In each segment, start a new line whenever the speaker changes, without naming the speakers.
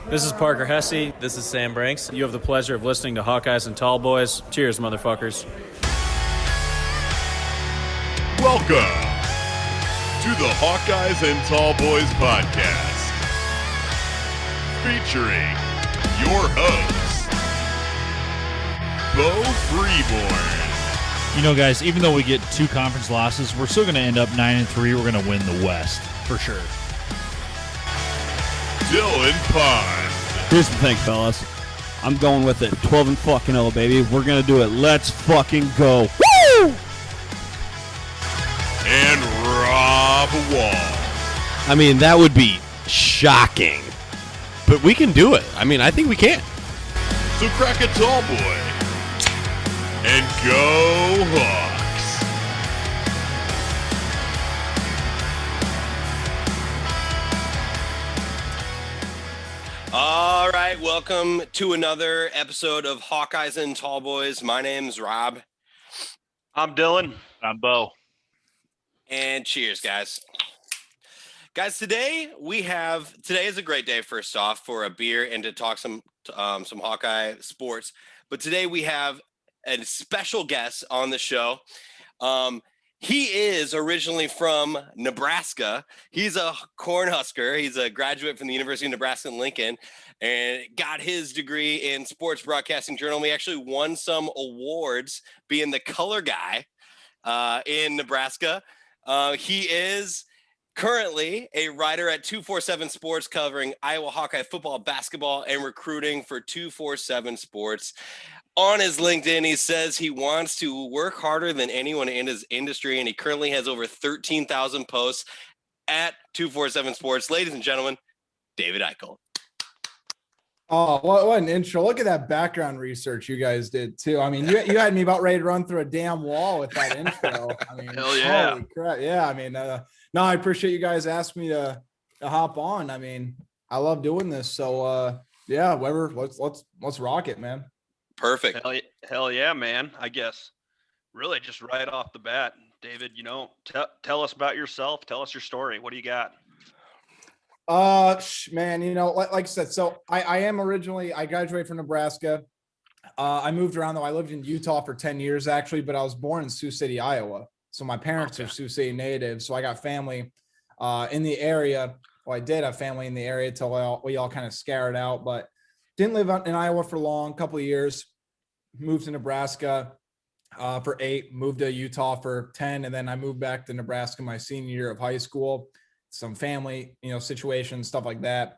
This is Parker Hesse.
This is Sam Branks.
You have the pleasure of listening to Hawkeyes and Tallboys. Cheers, motherfuckers.
Welcome to the Hawkeyes and Tallboys podcast, featuring your hosts, Beau Freeborn.
You know, guys, even though we get 2 conference losses, we're still going to end up 9-3. We're going to win the West for sure.
Dylan Pond.
Here's the thing, fellas. I'm going with it. 12-0, baby. We're going to do it. Let's fucking go. Woo!
And Rob Wall.
I mean, that would be shocking. But we can do it. I mean, I think we can.
So crack a tall boy and go Hawks.
All right, welcome to another episode of Hawkeyes and Tallboys. My name's Rob.
I'm Dylan.
I'm Beau.
And cheers, guys. Guys, today is a great day, first off, for a beer and to talk some Hawkeye sports. But today we have a special guest on the show. He is originally from Nebraska. He's a Cornhusker. He's a graduate from the University of Nebraska in Lincoln and got his degree in sports broadcasting journalism. He actually won some awards being the color guy in Nebraska. He is currently a writer at 247 Sports covering Iowa Hawkeye football, basketball, and recruiting for 247 Sports. On his LinkedIn, he says he wants to work harder than anyone in his industry, and he currently has over 13,000 posts at 247 Sports. Ladies and gentlemen, David Eickholt.
Oh, what an intro. Look at that background research you guys did, too. I mean, you had me about ready to run through a damn wall with that intro. I mean,
hell yeah.
Holy crap. Yeah, I mean, no, I appreciate you guys asking me to hop on. I mean, I love doing this. So, yeah, whatever. Let's rock it, man.
Perfect.
Hell yeah, man. I guess really just right off the bat, David, tell us about yourself. Tell us your story. What do you got?
Man, like I said, so I graduated from Nebraska. I moved around though. I lived in Utah for 10 years actually, but I was born in Sioux City, Iowa. So my parents are Sioux City natives. So I got family in the area. Well, I did have family in the area till we all kind of scattered out, but didn't live in Iowa for long, couple of years, moved to Nebraska for 8, moved to Utah for 10. And then I moved back to Nebraska my senior year of high school, some family, situations, stuff like that.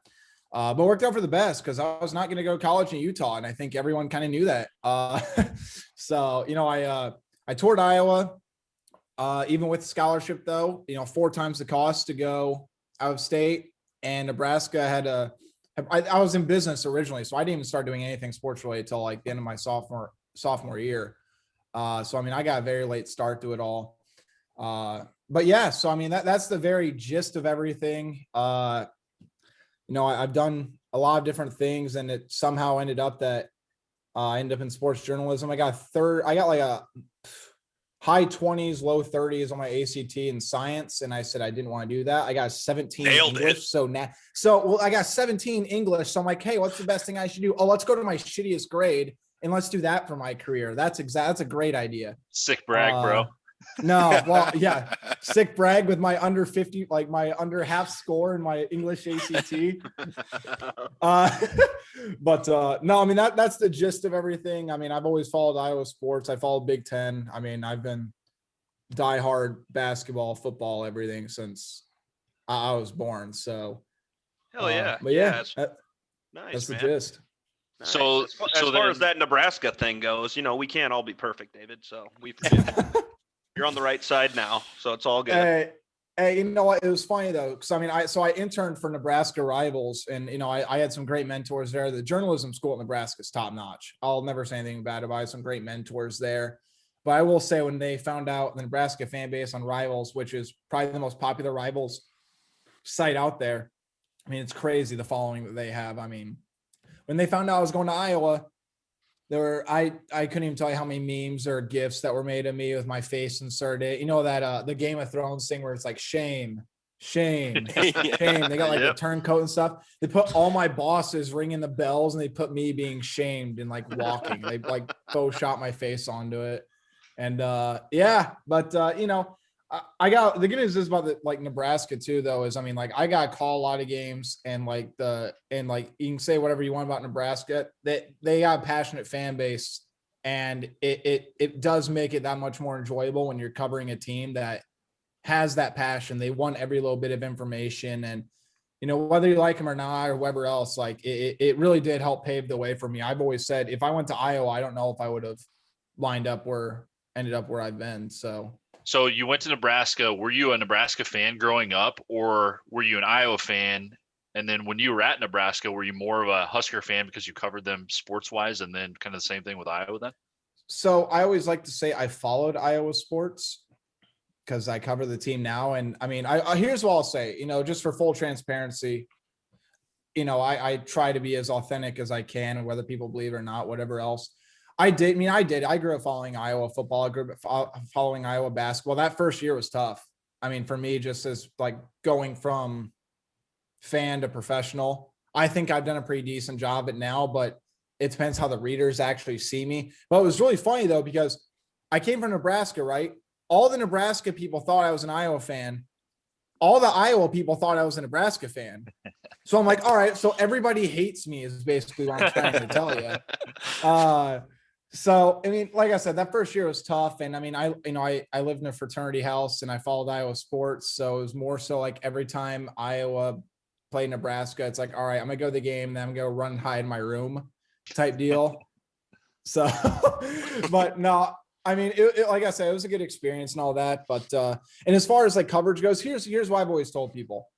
But worked out for the best because I was not going to go to college in Utah. And I think everyone kind of knew that. So, I toured Iowa, even with scholarship though, 4 times the cost to go out of state, and Nebraska I was in business originally, so I didn't even start doing anything sports related till like the end of my sophomore year. So I mean, I got a very late start to it all. But yeah, so I mean that's the very gist of everything. I've done a lot of different things, and it somehow ended up that I ended up in sports journalism. I got like a high 20s, low 30s on my ACT in science. And I said, I didn't want to do that. I got 17
Nailed
English.
it.
So I got 17 English. So I'm like, hey, what's the best thing I should do? Oh, let's go to my shittiest grade and let's do that for my career. That's a great idea.
Sick brag, bro.
No, well, yeah, sick brag with my under 50, like my under half score in my English ACT. But no, I mean, that's the gist of everything. I mean, I've always followed Iowa sports. I followed Big Ten. I mean, I've been diehard basketball, football, everything since I was born. So,
Hell yeah.
But yeah,
nice,
that's
man.
the gist.
Nice. So as far as that Nebraska thing goes, we can't all be perfect, David. So we forgive you. You're on the right side now, so it's all good.
Hey, you know what? It was funny though, because I mean, I interned for Nebraska Rivals, and I had some great mentors there. The journalism school at Nebraska is top notch. I'll never say anything bad about it. I had some great mentors there, but I will say when they found out the Nebraska fan base on Rivals, which is probably the most popular Rivals site out there, I mean, it's crazy the following that they have. I mean, when they found out I was going to Iowa, I couldn't even tell you how many memes or GIFs that were made of me with my face inserted. You know that the Game of Thrones thing where it's like shame, Shame. They got like the turncoat and stuff. They put all my bosses ringing the bells, and they put me being shamed and like walking. They like shot my face onto it. And but you know, I got the good news is about like Nebraska too, though, is I mean, like I got to call a lot of games, and like you can say whatever you want about Nebraska, that they got a passionate fan base, and it does make it that much more enjoyable when you're covering a team that has that passion. They want every little bit of information, and you know, whether you like them or not or whoever else, like it really did help pave the way for me. I've always said if I went to Iowa, I don't know if I would have ended up where I've been.
So you went to Nebraska. Were you a Nebraska fan growing up, or were you an Iowa fan? And then when you were at Nebraska, were you more of a Husker fan because you covered them sports wise, and then kind of the same thing with Iowa then?
So I always like to say I followed Iowa sports because I cover the team now. And I mean, I here's what I'll say, you know, just for full transparency, you know, I try to be as authentic as I can, and whether people believe it or not, whatever else. I did. I grew up following Iowa football. I grew up following Iowa basketball. That first year was tough. I mean, for me, just as like going from fan to professional, I think I've done a pretty decent job at now, but it depends how the readers actually see me. But it was really funny though, because I came from Nebraska, right? All the Nebraska people thought I was an Iowa fan. All the Iowa people thought I was a Nebraska fan. So I'm like, all right, so everybody hates me is basically what I'm trying to tell you. So, I mean, like I said, that first year was tough. And I mean, I lived in a fraternity house and I followed Iowa sports. So it was more so like every time Iowa played Nebraska, it's like, all right, I'm gonna go to the game, then I'm gonna run and hide in my room type deal. So, but no, I mean, it, like I said, it was a good experience and all that. But, and as far as like coverage goes, here's what I've always told people.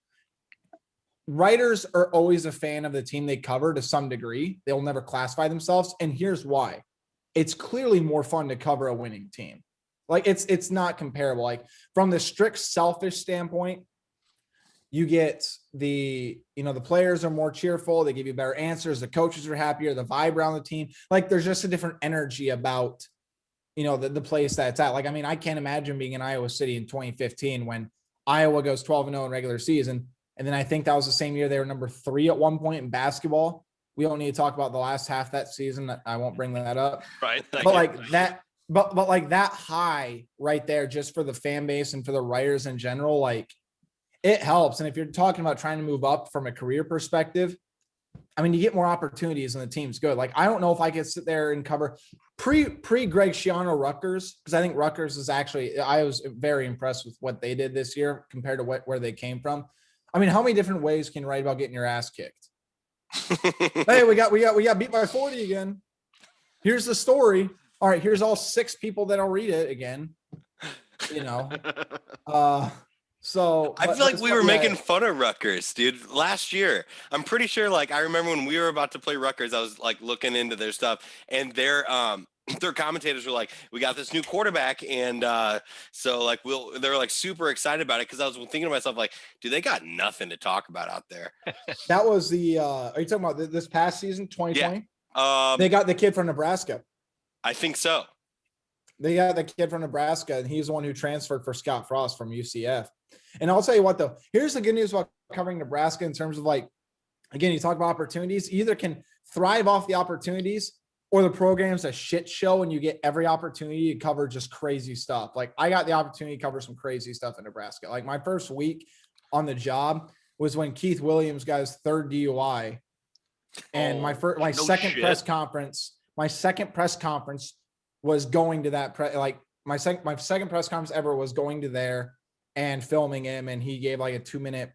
Writers are always a fan of the team they cover to some degree. They'll never classify themselves. And here's why. It's clearly more fun to cover a winning team. Like it's not comparable. Like from the strict selfish standpoint, you get the players are more cheerful. They give you better answers. The coaches are happier. The vibe around the team. Like there's just a different energy about, the place that it's at. Like, I mean, I can't imagine being in Iowa City in 2015 when Iowa goes 12-0 in regular season. And then I think that was the same year they were number 3 at one point in basketball. We don't need to talk about the last half that season. I won't bring that up.
Right.
But like that, but like that high right there, just for the fan base and for the writers in general, like it helps. And if you're talking about trying to move up from a career perspective, I mean, you get more opportunities and the team's good. Like, I don't know if I could sit there and cover pre Greg Schiano Rutgers, because I think Rutgers is actually, I was very impressed with what they did this year compared to where they came from. I mean, how many different ways can you write about getting your ass kicked? Hey, we got beat by 40 again. Here's the story. All right, here's all 6 people that'll read it again. So
I feel like we were making fun of Rutgers, dude, last year. I'm pretty sure, like, I remember when we were about to play Rutgers, I was like looking into their stuff, and their commentators were like, we got this new quarterback, and so like they were like super excited about it, because I was thinking to myself, like, dude, they got nothing to talk about out there.
That was the are you talking about this past season, 2020?
Yeah.
They got the kid from Nebraska.
I think so.
They got the kid from Nebraska, and he's the one who transferred for Scott Frost from UCF. And I'll tell you what, though, here's the good news about covering Nebraska in terms of, like, again, you talk about opportunities. You either can thrive off the opportunities, or the program's a shit show and you get every opportunity to cover just crazy stuff. Like, I got the opportunity to cover some crazy stuff in Nebraska. Like, my first week on the job was when Keith Williams got his 3rd DUI. And my second press conference was going to that my second press conference ever was going to there and filming him, and he gave like a 2-minute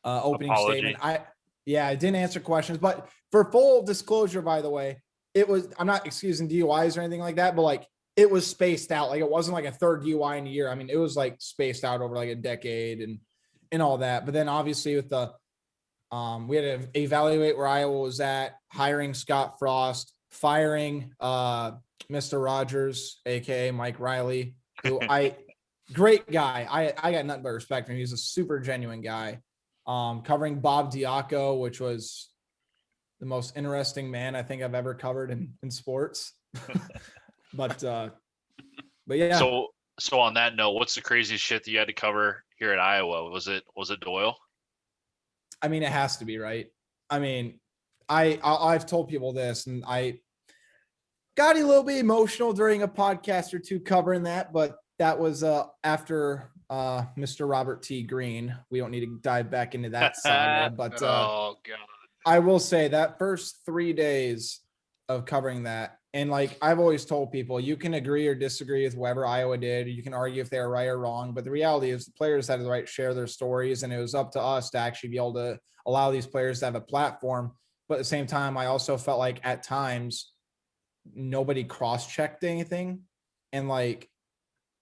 opening statement. I didn't answer questions, but for full disclosure, by the way, I'm not excusing DUIs or anything like that, but like it was spaced out. Like, it wasn't like a 3rd DUI in a year. I mean, it was like spaced out over like a decade and all that. But then obviously with the we had to evaluate where Iowa was at, hiring Scott Frost, firing Mr. Rogers, aka Mike Riley, who great guy. I got nothing but respect for him. He's a super genuine guy. Covering Bob Diaco, which was the most interesting man I think I've ever covered in sports. but yeah.
So on that note, what's the craziest shit that you had to cover here at Iowa. Was it Doyle?
I mean, it has to be, right? I mean, I've told people this, and I got a little bit emotional during a podcast or two covering that, but that was after Mr. Robert T. Green. We don't need to dive back into that saga, but
Oh God.
I will say that first 3 days of covering that, and like I've always told people, you can agree or disagree with whatever Iowa did. You can argue if they were right or wrong, but the reality is the players had the right to share their stories, and it was up to us to actually be able to allow these players to have a platform. But at the same time, I also felt like at times nobody cross-checked anything, and like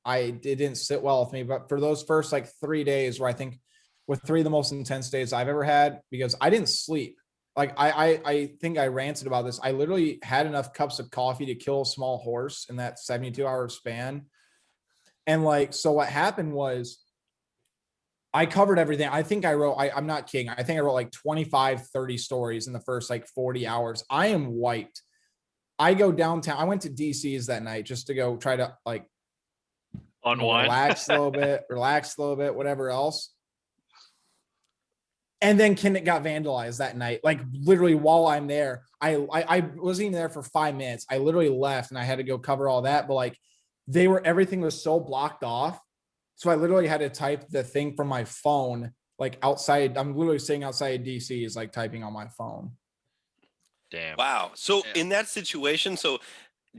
it didn't sit well with me. But for those first like 3 days, where I think were 3 of the most intense days I've ever had, because I didn't sleep. Like I think I ranted about this. I literally had enough cups of coffee to kill a small horse in that 72-hour span. And like, so what happened was I covered everything. I think I wrote, I'm not kidding. I think I wrote like 25, 30 stories in the first like 40 hours. I am wiped. I go downtown. I went to DC's that night just to go try to like
Unwind.
relax a little bit, whatever else. And then Kinnick got vandalized that night. Like literally while I'm there, I wasn't even there for 5 minutes. I literally left and I had to go cover all that. But like everything was so blocked off. So I literally had to type the thing from my phone, like outside. I'm literally sitting outside DC is like typing on my phone.
Damn.
Wow. So in that situation, so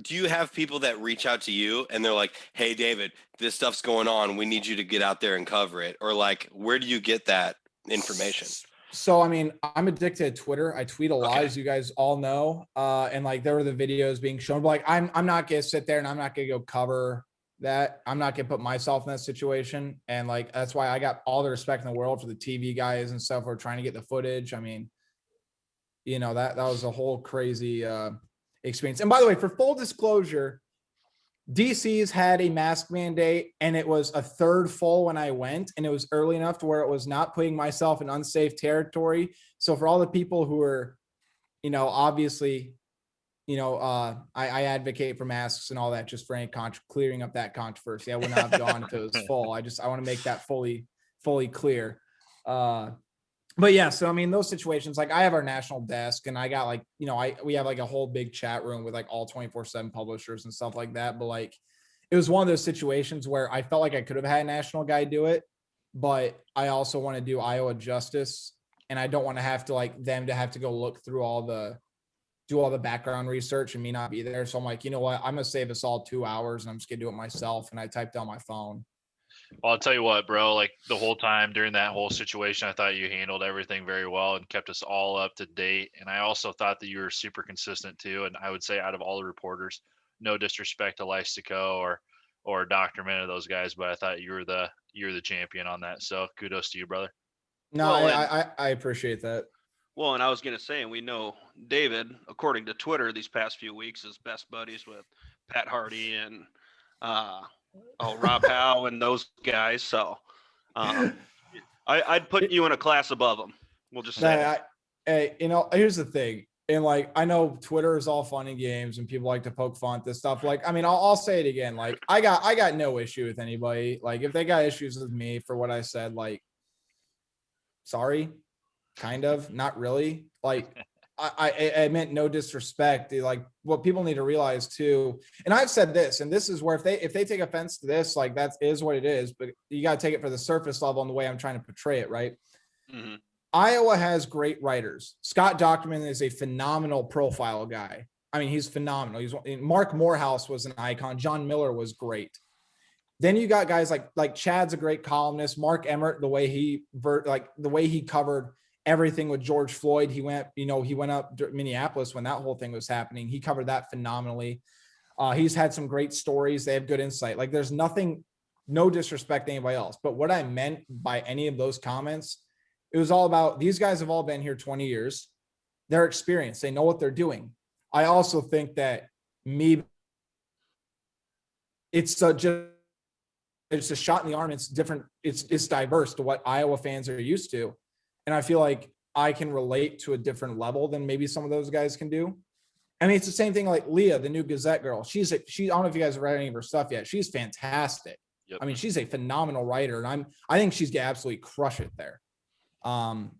do you have people that reach out to you and they're like, hey, David, this stuff's going on. We need you to get out there and cover it. Or like, where do you get that information?
So, I mean, I'm addicted to Twitter. I tweet a lot, as you guys all know. And like, there were the videos being shown, but like, I'm not going to sit there and I'm not going to go cover that. I'm not going to put myself in that situation. And like, that's why I got all the respect in the world for the TV guys and stuff who are trying to get the footage. I mean, you know, that was a whole crazy experience. And by the way, for full disclosure, DC's had a mask mandate and it was a third full when I went, and it was early enough to where it was not putting myself in unsafe territory. So for all the people who are, you know, obviously, you know, I advocate for masks and all that, just for any clearing up that controversy. I would not have gone if it was full. I want to make that fully clear. But yeah, so I mean, those situations, like I have our national desk and I got like, you know, we have like a whole big chat room with like all 24/7 publishers and stuff like that. But like, it was one of those situations where I felt like I could have had a national guy do it, but I also want to do Iowa justice. And I don't want to have to like them to have to go look through do all the background research and me not be there. So I'm like, you know what, I'm going to save us all 2 hours and I'm just going to do it myself. And I typed on my phone.
Well, I'll tell you what, bro, like the whole time during that whole situation, I thought you handled everything very well and kept us all up to date. And I also thought that you were super consistent too. And I would say out of all the reporters, no disrespect to Lystico or Dr. Minna, those guys, but I thought you're the champion on that. So kudos to you, brother.
No, well, I appreciate that.
Well, and I was going to say, and we know David, according to Twitter, these past few weeks is best buddies with Pat Hardy and Rob Howe and those guys. So I'd put you in a class above them. We'll just say.
Hey, you know, here's the thing. And like, I know Twitter is all fun and games and people like to poke fun at this stuff. Like, I mean, I'll say it again. Like I got no issue with anybody. Like if they got issues with me for what I said, like, sorry, kind of, not really. Like I meant no disrespect. Like what people need to realize too, and I've said this, and this is where if they take offense to this, like that is what it is, but you got to take it for the surface level and the way I'm trying to portray it, right? Mm-hmm. Iowa has great writers. Scott Dochterman is a phenomenal profile guy. I mean, he's phenomenal. Mark Morehouse was an icon. John Miller was great. Then you got guys like Chad's a great columnist. Mark Emmert, the way he covered everything with George Floyd. He went up to Minneapolis when that whole thing was happening. He covered that phenomenally. He's had some great stories. They have good insight. Like there's no disrespect to anybody else. But what I meant by any of those comments, it was all about these guys have all been here 20 years. They're experienced. They know what they're doing. I also think that it's a shot in the arm. It's different. It's diverse to what Iowa fans are used to. And I feel like I can relate to a different level than maybe some of those guys can do. I mean, it's the same thing like Leah, the new Gazette girl. I don't know if you guys have read any of her stuff yet. She's fantastic.
Yep.
I mean, she's a phenomenal writer, and I think she's gonna absolutely crush it there. And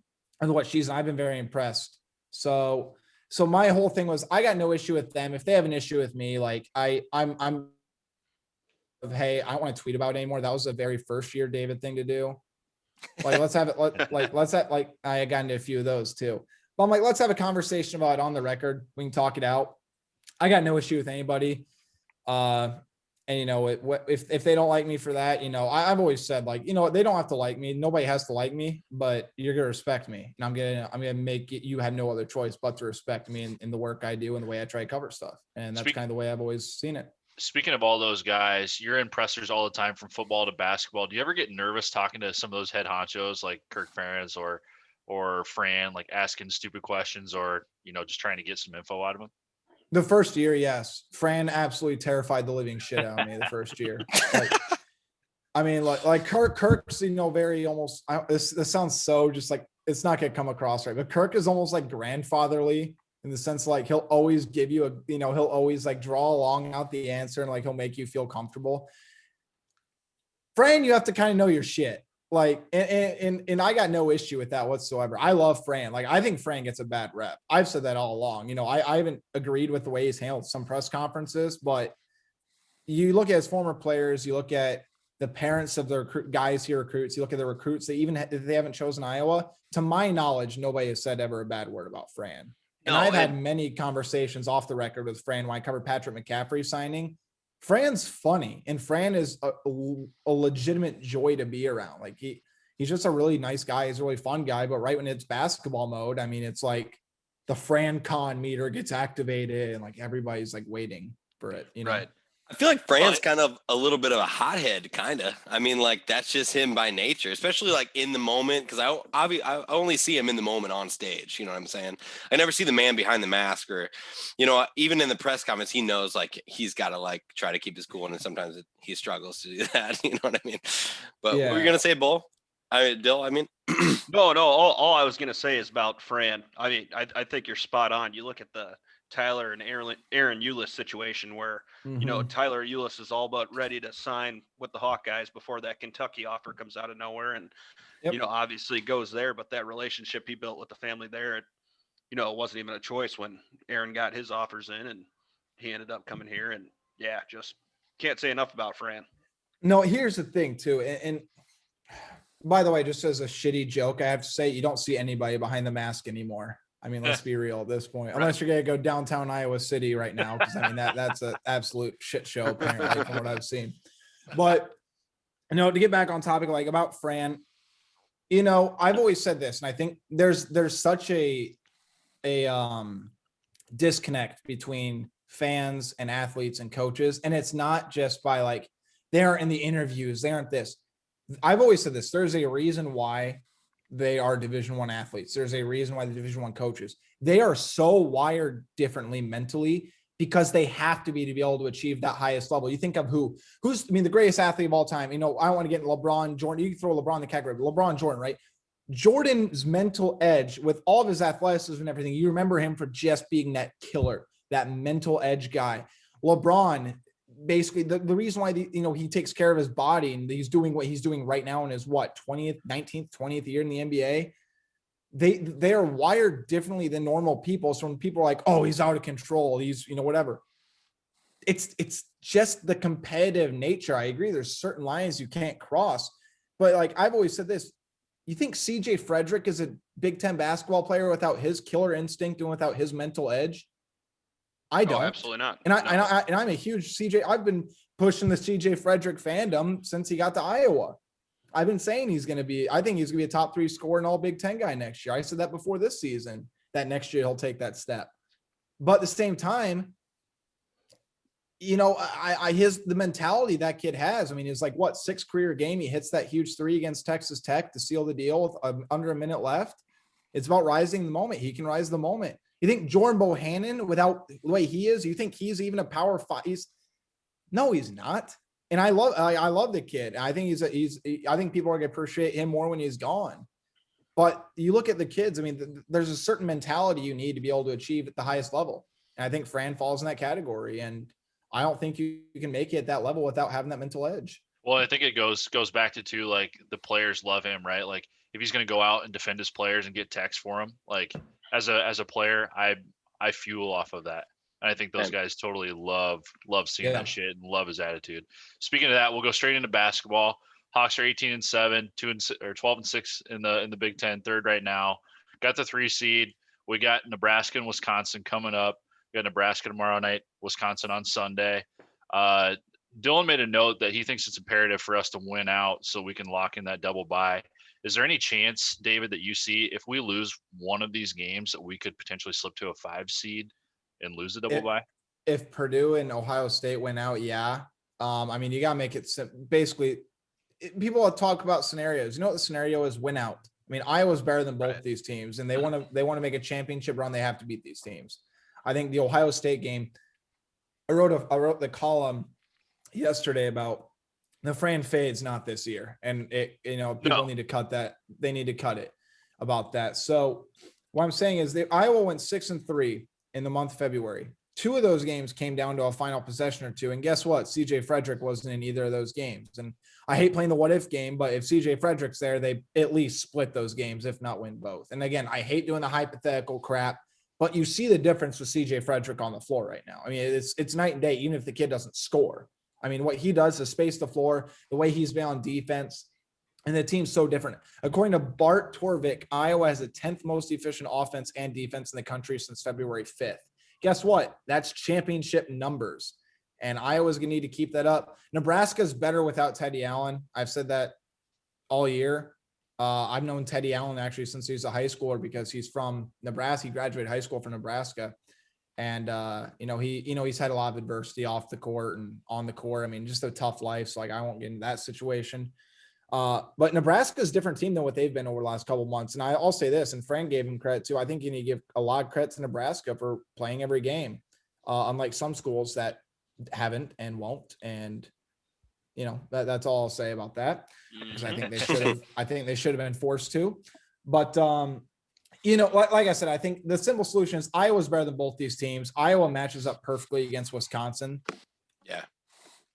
I've been very impressed. So my whole thing was, I got no issue with them. If they have an issue with me, like I'm hey, I don't want to tweet about it anymore. That was a very first year David thing to do. Like, let's have it. I got into a few of those too. But I'm like, let's have a conversation about it on the record. We can talk it out. I got no issue with anybody. And if they don't like me for that, I've always said, like, they don't have to like me. Nobody has to like me, but you're going to respect me. And I'm going to make it, you have no other choice but to respect me in the work I do and the way I try to cover stuff. And that's kind of the way I've always seen it.
Speaking of all those guys, you're in pressers all the time from football to basketball. Do you ever get nervous talking to some of those head honchos like Kirk Ferentz or Fran, like asking stupid questions or, just trying to get some info out of them?
The first year, yes. Fran absolutely terrified the living shit out of me the first year. Like Kirk's, very almost, this sounds so just like, it's not going to come across right, but Kirk is almost like grandfatherly in the sense, like, he'll always give you he'll always like draw along out the answer and like, he'll make you feel comfortable. Fran, you have to kind of know your shit. Like, and I got no issue with that whatsoever. I love Fran. Like, I think Fran gets a bad rep. I've said that all along. I haven't agreed with the way he's handled some press conferences, but you look at his former players, you look at the parents of the guys he recruits, you look at the recruits that even if they haven't chosen Iowa, to my knowledge, nobody has said ever a bad word about Fran. And I've had many conversations off the record with Fran when I covered Patrick McCaffrey signing. Fran's funny, and Fran is a legitimate joy to be around. Like, he's just a really nice guy. He's a really fun guy, but right when it's basketball mode, I mean, it's like the Fran Con meter gets activated and like everybody's like waiting for it,
Right. I feel like Fran's kind of a little bit of a hothead, kind of. I mean, like, that's just him by nature, especially like in the moment. Because I only see him in the moment on stage. You know what I'm saying? I never see the man behind the mask, or, even in the press comments, he knows like he's got to like try to keep his cool, and sometimes he struggles to do that. You know what I mean? But what were you gonna say, Bull? Dill? I mean,
No. All I was gonna say is about Fran. I mean, I think you're spot on. You look at the Tyler and Aaron Eulis situation where, Tyler Eulis is all but ready to sign with the Hawkeyes before that Kentucky offer comes out of nowhere. And, obviously goes there, but that relationship he built with the family there, it wasn't even a choice when Aaron got his offers in and he ended up coming here. And just can't say enough about Fran.
No, here's the thing too. And by the way, just as a shitty joke, I have to say, you don't see anybody behind the mask anymore. I mean, let's be real at this point, unless you're going to go downtown Iowa City right now. Cause I mean, that's an absolute shit show apparently from what I've seen. But, to get back on topic, like about Fran, I've always said this, and I think there's such a disconnect between fans and athletes and coaches. And it's not just by like, they aren't in the interviews, they aren't this. I've always said this, there's a reason why they are Division I athletes. There's a reason why the Division I coaches, they are so wired differently mentally because they have to be able to achieve that highest level. You think of who's the greatest athlete of all time. I don't want to get LeBron, Jordan. You can throw LeBron in the category, but LeBron, Jordan, right? Jordan's mental edge with all of his athleticism and everything. You remember him for just being that killer, that mental edge guy. LeBron, basically the reason why he takes care of his body and he's doing what he's doing right now in his 19th year in the NBA. They are wired differently than normal people. So when people are like, oh, he's out of control, he's whatever. It's just the competitive nature. I agree. There's certain lines you can't cross, but like I've always said this, you think CJ Frederick is a Big Ten basketball player without his killer instinct and without his mental edge? I don't.
Absolutely not.
And I'm a huge CJ. I've been pushing the CJ Frederick fandom since he got to Iowa. I've been saying I think he's going to be a top 3 scorer and all Big Ten guy next year. I said that before this season, that next year he'll take that step. But at the same time, the mentality that kid has, I mean, it's like 6th career game. He hits that huge 3 against Texas Tech to seal the deal with under a minute left. It's about rising the moment. He can rise the moment. You think Jordan Bohannon, without the way he is, you think he's even a power 5? No, he's not. And I love the kid. I think I think people are going to appreciate him more when he's gone. But you look at the kids, I mean, there's a certain mentality you need to be able to achieve at the highest level. And I think Fran falls in that category. And I don't think you can make it at that level without having that mental edge.
Well, I think it goes back to too, like the players love him, right? Like if he's going to go out and defend his players and get texts for him, like as a player, I fuel off of that. And I think those guys totally love seeing that shit and love his attitude. Speaking of that, we'll go straight into basketball. Hawks are 18-7, 12-6 in the Big Ten, third right now. Got the 3 seed. We got Nebraska and Wisconsin coming up. We got Nebraska tomorrow night, Wisconsin on Sunday. Dylan made a note that he thinks it's imperative for us to win out so we can lock in that double bye. Is there any chance, David, that you see if we lose one of these games that we could potentially slip to a 5 seed and lose the double bye?
If Purdue and Ohio State went out, yeah. I mean, you got to make it basically. People talk about scenarios. You know what the scenario is? Win out. I mean, Iowa's better than both these teams, and they want to make a championship run. They have to beat these teams. I think the Ohio State game. I wrote the column yesterday about the Fran Fade's not this year, and people need to cut that. They need to cut it about that. So what I'm saying is Iowa went 6-3 in the month of February. 2 of those games came down to a final possession or 2, and guess what? CJ Frederick wasn't in either of those games. And I hate playing the what if game, but if CJ Frederick's there, they at least split those games, if not win both. And again, I hate doing the hypothetical crap, but you see the difference with CJ Frederick on the floor right now. I mean, it's night and day, even if the kid doesn't score. I mean, what he does is space the floor, the way he's been on defense, and the team's so different. According to Bart Torvik, Iowa has the 10th most efficient offense and defense in the country since February 5th. Guess what? That's championship numbers, and Iowa's going to need to keep that up. Nebraska's better without Teddy Allen. I've said that all year. I've known Teddy Allen actually since he was a high schooler because he's from Nebraska. He graduated high school from Nebraska. And, he's had a lot of adversity off the court and on the court. I mean, just a tough life. So I won't get into that situation. But Nebraska's a different team than what they've been over the last couple of months. And I'll say this, and Fran gave him credit too. I think you need to give a lot of credit to Nebraska for playing every game. Unlike some schools that haven't and won't. And, that's all I'll say about that. Because I think they should have been forced to. But, like I said, I think the simple solution is Iowa's better than both these teams. Iowa matches up perfectly against Wisconsin.
Yeah.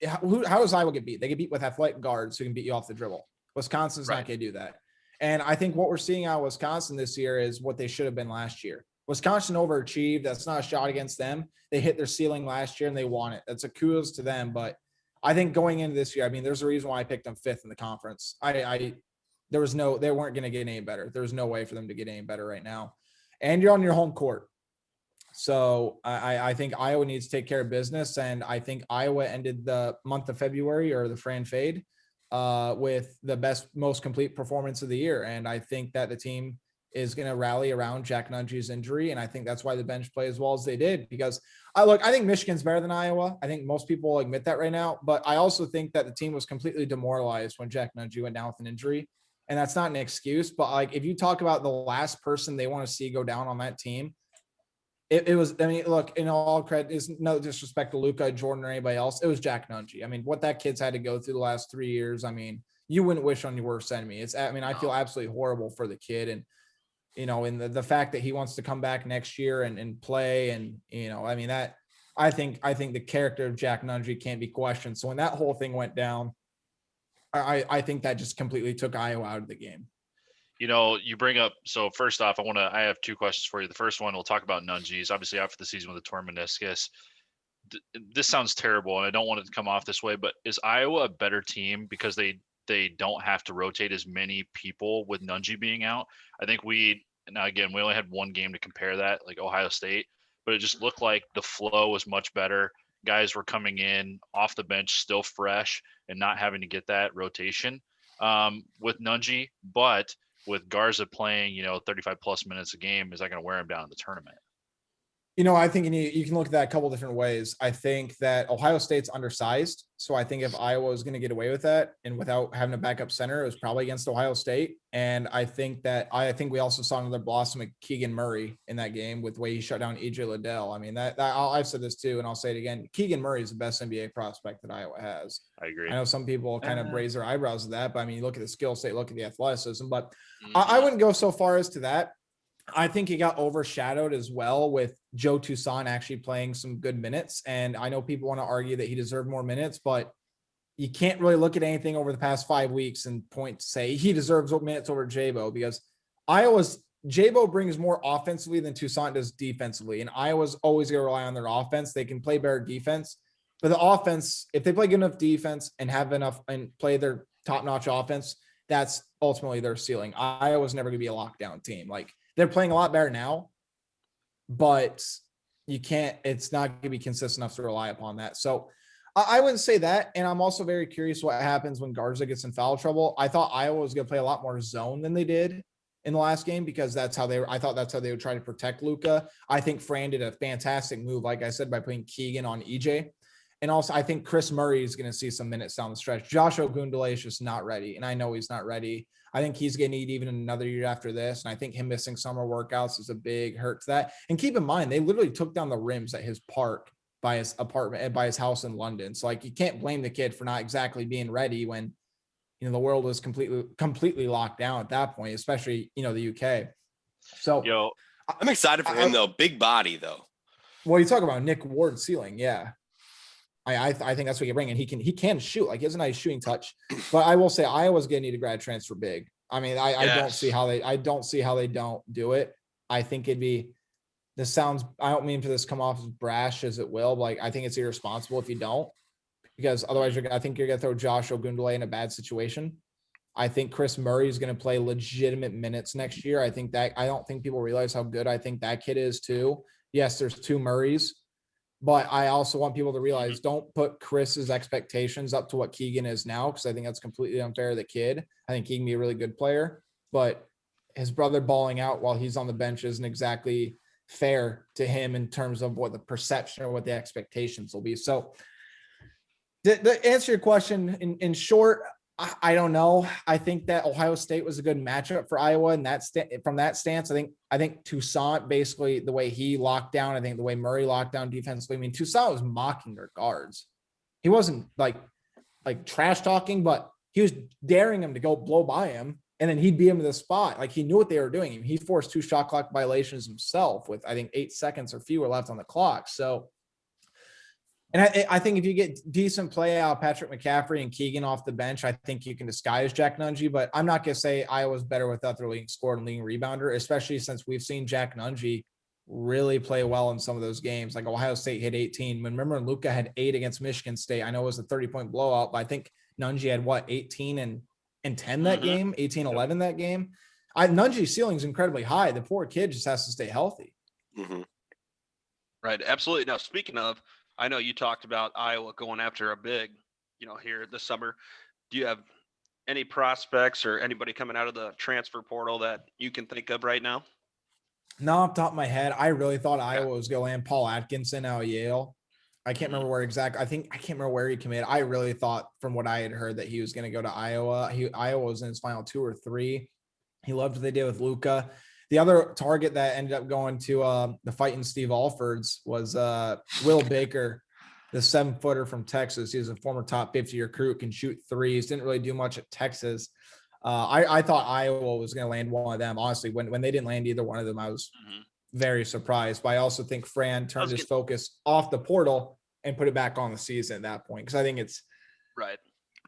How does Iowa get beat? They get beat with athletic guards who can beat you off the dribble. Wisconsin's not going to do that. And I think what we're seeing out of Wisconsin this year is what they should have been last year. Wisconsin overachieved. That's not a shot against them. They hit their ceiling last year and they won it. That's a kudos to them. But I think going into this year, I mean, there's a reason why I picked them 5th in the conference. They weren't going to get any better. There's no way for them to get any better right now. And you're on your home court. So I think Iowa needs to take care of business. And I think Iowa ended the month of February, or the Fran Fade, with the best, most complete performance of the year. And I think that the team is going to rally around Jack Nungy's injury. And I think that's why the bench played as well as they did, because I think Michigan's better than Iowa. I think most people will admit that right now, but I also think that the team was completely demoralized when Jack Nungy went down with an injury. And that's not an excuse, but if you talk about the last person they want to see go down on that team, it was, I mean, look, in all credit, is no disrespect to Luka, Jordan, or anybody else. It was Jack Nungy. I mean, what that kid's had to go through the last 3 years. I mean, you wouldn't wish on your worst enemy. I feel absolutely horrible for the kid. And, and the fact that he wants to come back next year and play. And, I think the character of Jack Nungy can't be questioned. So when that whole thing went down, I think that just completely took Iowa out of the game.
You bring up, so first off, I have 2 questions for you. The first one, we'll talk about Nungy's, obviously after the season with a torn meniscus. This sounds terrible, and I don't want it to come off this way, but is Iowa a better team because they don't have to rotate as many people with Nungy being out? I think we only had 1 game to compare that, like Ohio State, but it just looked like the flow was much better. Guys were coming in off the bench still fresh and not having to get that rotation with Nungy, but with Garza playing, 35 plus minutes a game, is that going to wear him down in the tournament?
I think you can look at that a couple different ways. I think that Ohio State's undersized. So I think if Iowa is going to get away with that and without having a backup center, it was probably against Ohio State. And I think we also saw another blossom of Keegan Murray in that game with the way he shut down EJ Liddell. I mean, I've said this too, and I'll say it again. Keegan Murray is the best NBA prospect that Iowa has.
I agree.
I know some people kind of raise their eyebrows at that, but I mean, you look at the skill set, look at the athleticism, but I wouldn't go so far as to that. I think he got overshadowed as well with Joe Toussaint actually playing some good minutes. And I know people want to argue that he deserved more minutes, but you can't really look at anything over the past 5 weeks and point to say he deserves minutes over Jabo, because Jabo brings more offensively than Toussaint does defensively. And Iowa's always going to rely on their offense. They can play better defense, but the offense, if they play good enough defense and have enough and play their top-notch offense, that's ultimately their ceiling. Iowa's never going to be a lockdown team. Like, they're playing a lot better now, but it's not going to be consistent enough to rely upon that. So I wouldn't say that. And I'm also very curious what happens when Garza gets in foul trouble. I thought Iowa was going to play a lot more zone than they did in the last game, because I thought that's how they would try to protect Luka. I think Fran did a fantastic move, like I said, by putting Keegan on EJ. And also, I think Chris Murray is going to see some minutes down the stretch. Josh Ogundele is just not ready, and I know he's not ready. I think he's going to need even another year after this, and I think him missing summer workouts is a big hurt to that. And keep in mind, they literally took down the rims at his park by his apartment, by his house in London. So, like, you can't blame the kid for not exactly being ready when, you know, the world was completely locked down at that point, especially, you know, the UK. So,
I'm excited for him, though. Big body, though.
Well, you talk about Nick Ward's ceiling, yeah. I think that's what you bring, and he can shoot. Like, he has a nice shooting touch. But I will say Iowa's going to need a grad transfer big. I mean, I don't see how they don't do it. I think it'd be. This sounds. I don't mean for this to come off as brash as it will, but like, I think it's irresponsible if you don't, because otherwise I think you're going to throw Josh Ogundele in a bad situation. I think Chris Murray is going to play legitimate minutes next year. I don't think people realize how good I think that kid is too. Yes, there's two Murrays. But I also want people to realize, don't put Chris's expectations up to what Keegan is now, because I think that's completely unfair to the kid. I think he can be a really good player, but his brother balling out while he's on the bench isn't exactly fair to him in terms of what the perception or what the expectations will be. So to answer your question in short, I don't know. I think that Ohio State was a good matchup for Iowa, and from that stance, I think Toussaint, basically the way he locked down, I think the way Murray locked down defensively. I mean, Toussaint was mocking their guards. He wasn't like trash talking, but he was daring them to go blow by him, and then he'd beat him to the spot. Like, he knew what they were doing. He forced 2 shot clock violations himself with, I think, 8 seconds or fewer left on the clock. So. And I think if you get decent play out of Patrick McCaffrey and Keegan off the bench, I think you can disguise Jack Nunge. But I'm not going to say Iowa's better without their leading scorer and leading rebounder, especially since we've seen Jack Nunge really play well in some of those games. Like, Ohio State hit 18. Remember, Luka had 8 against Michigan State. I know it was a 30-point blowout, but I think Nunge had 18 and 10 that game, 18-11 that game. Nunge's ceiling is incredibly high. The poor kid just has to stay healthy.
Mm-hmm.
Right. Absolutely. Now, speaking of, I know you talked about Iowa going after a big, here this summer. Do you have any prospects or anybody coming out of the transfer portal that you can think of right now?
No, off the top of my head, I really thought Iowa was going to land Paul Atkinson out of Yale. I can't remember where exactly. I can't remember where he committed. I really thought, from what I had heard, that he was going to go to Iowa. Iowa was in his final 2 or 3. He loved what they did with Luka. The other target that ended up going to the fighting Steve Alfords was Will Baker, the 7-footer from Texas. He was a former top 50 recruit, can shoot threes, didn't really do much at Texas. I thought Iowa was going to land one of them. Honestly, when they didn't land either one of them, I was very surprised. But I also think Fran turned his focus off the portal and put it back on the season at that point, because I think it's
right.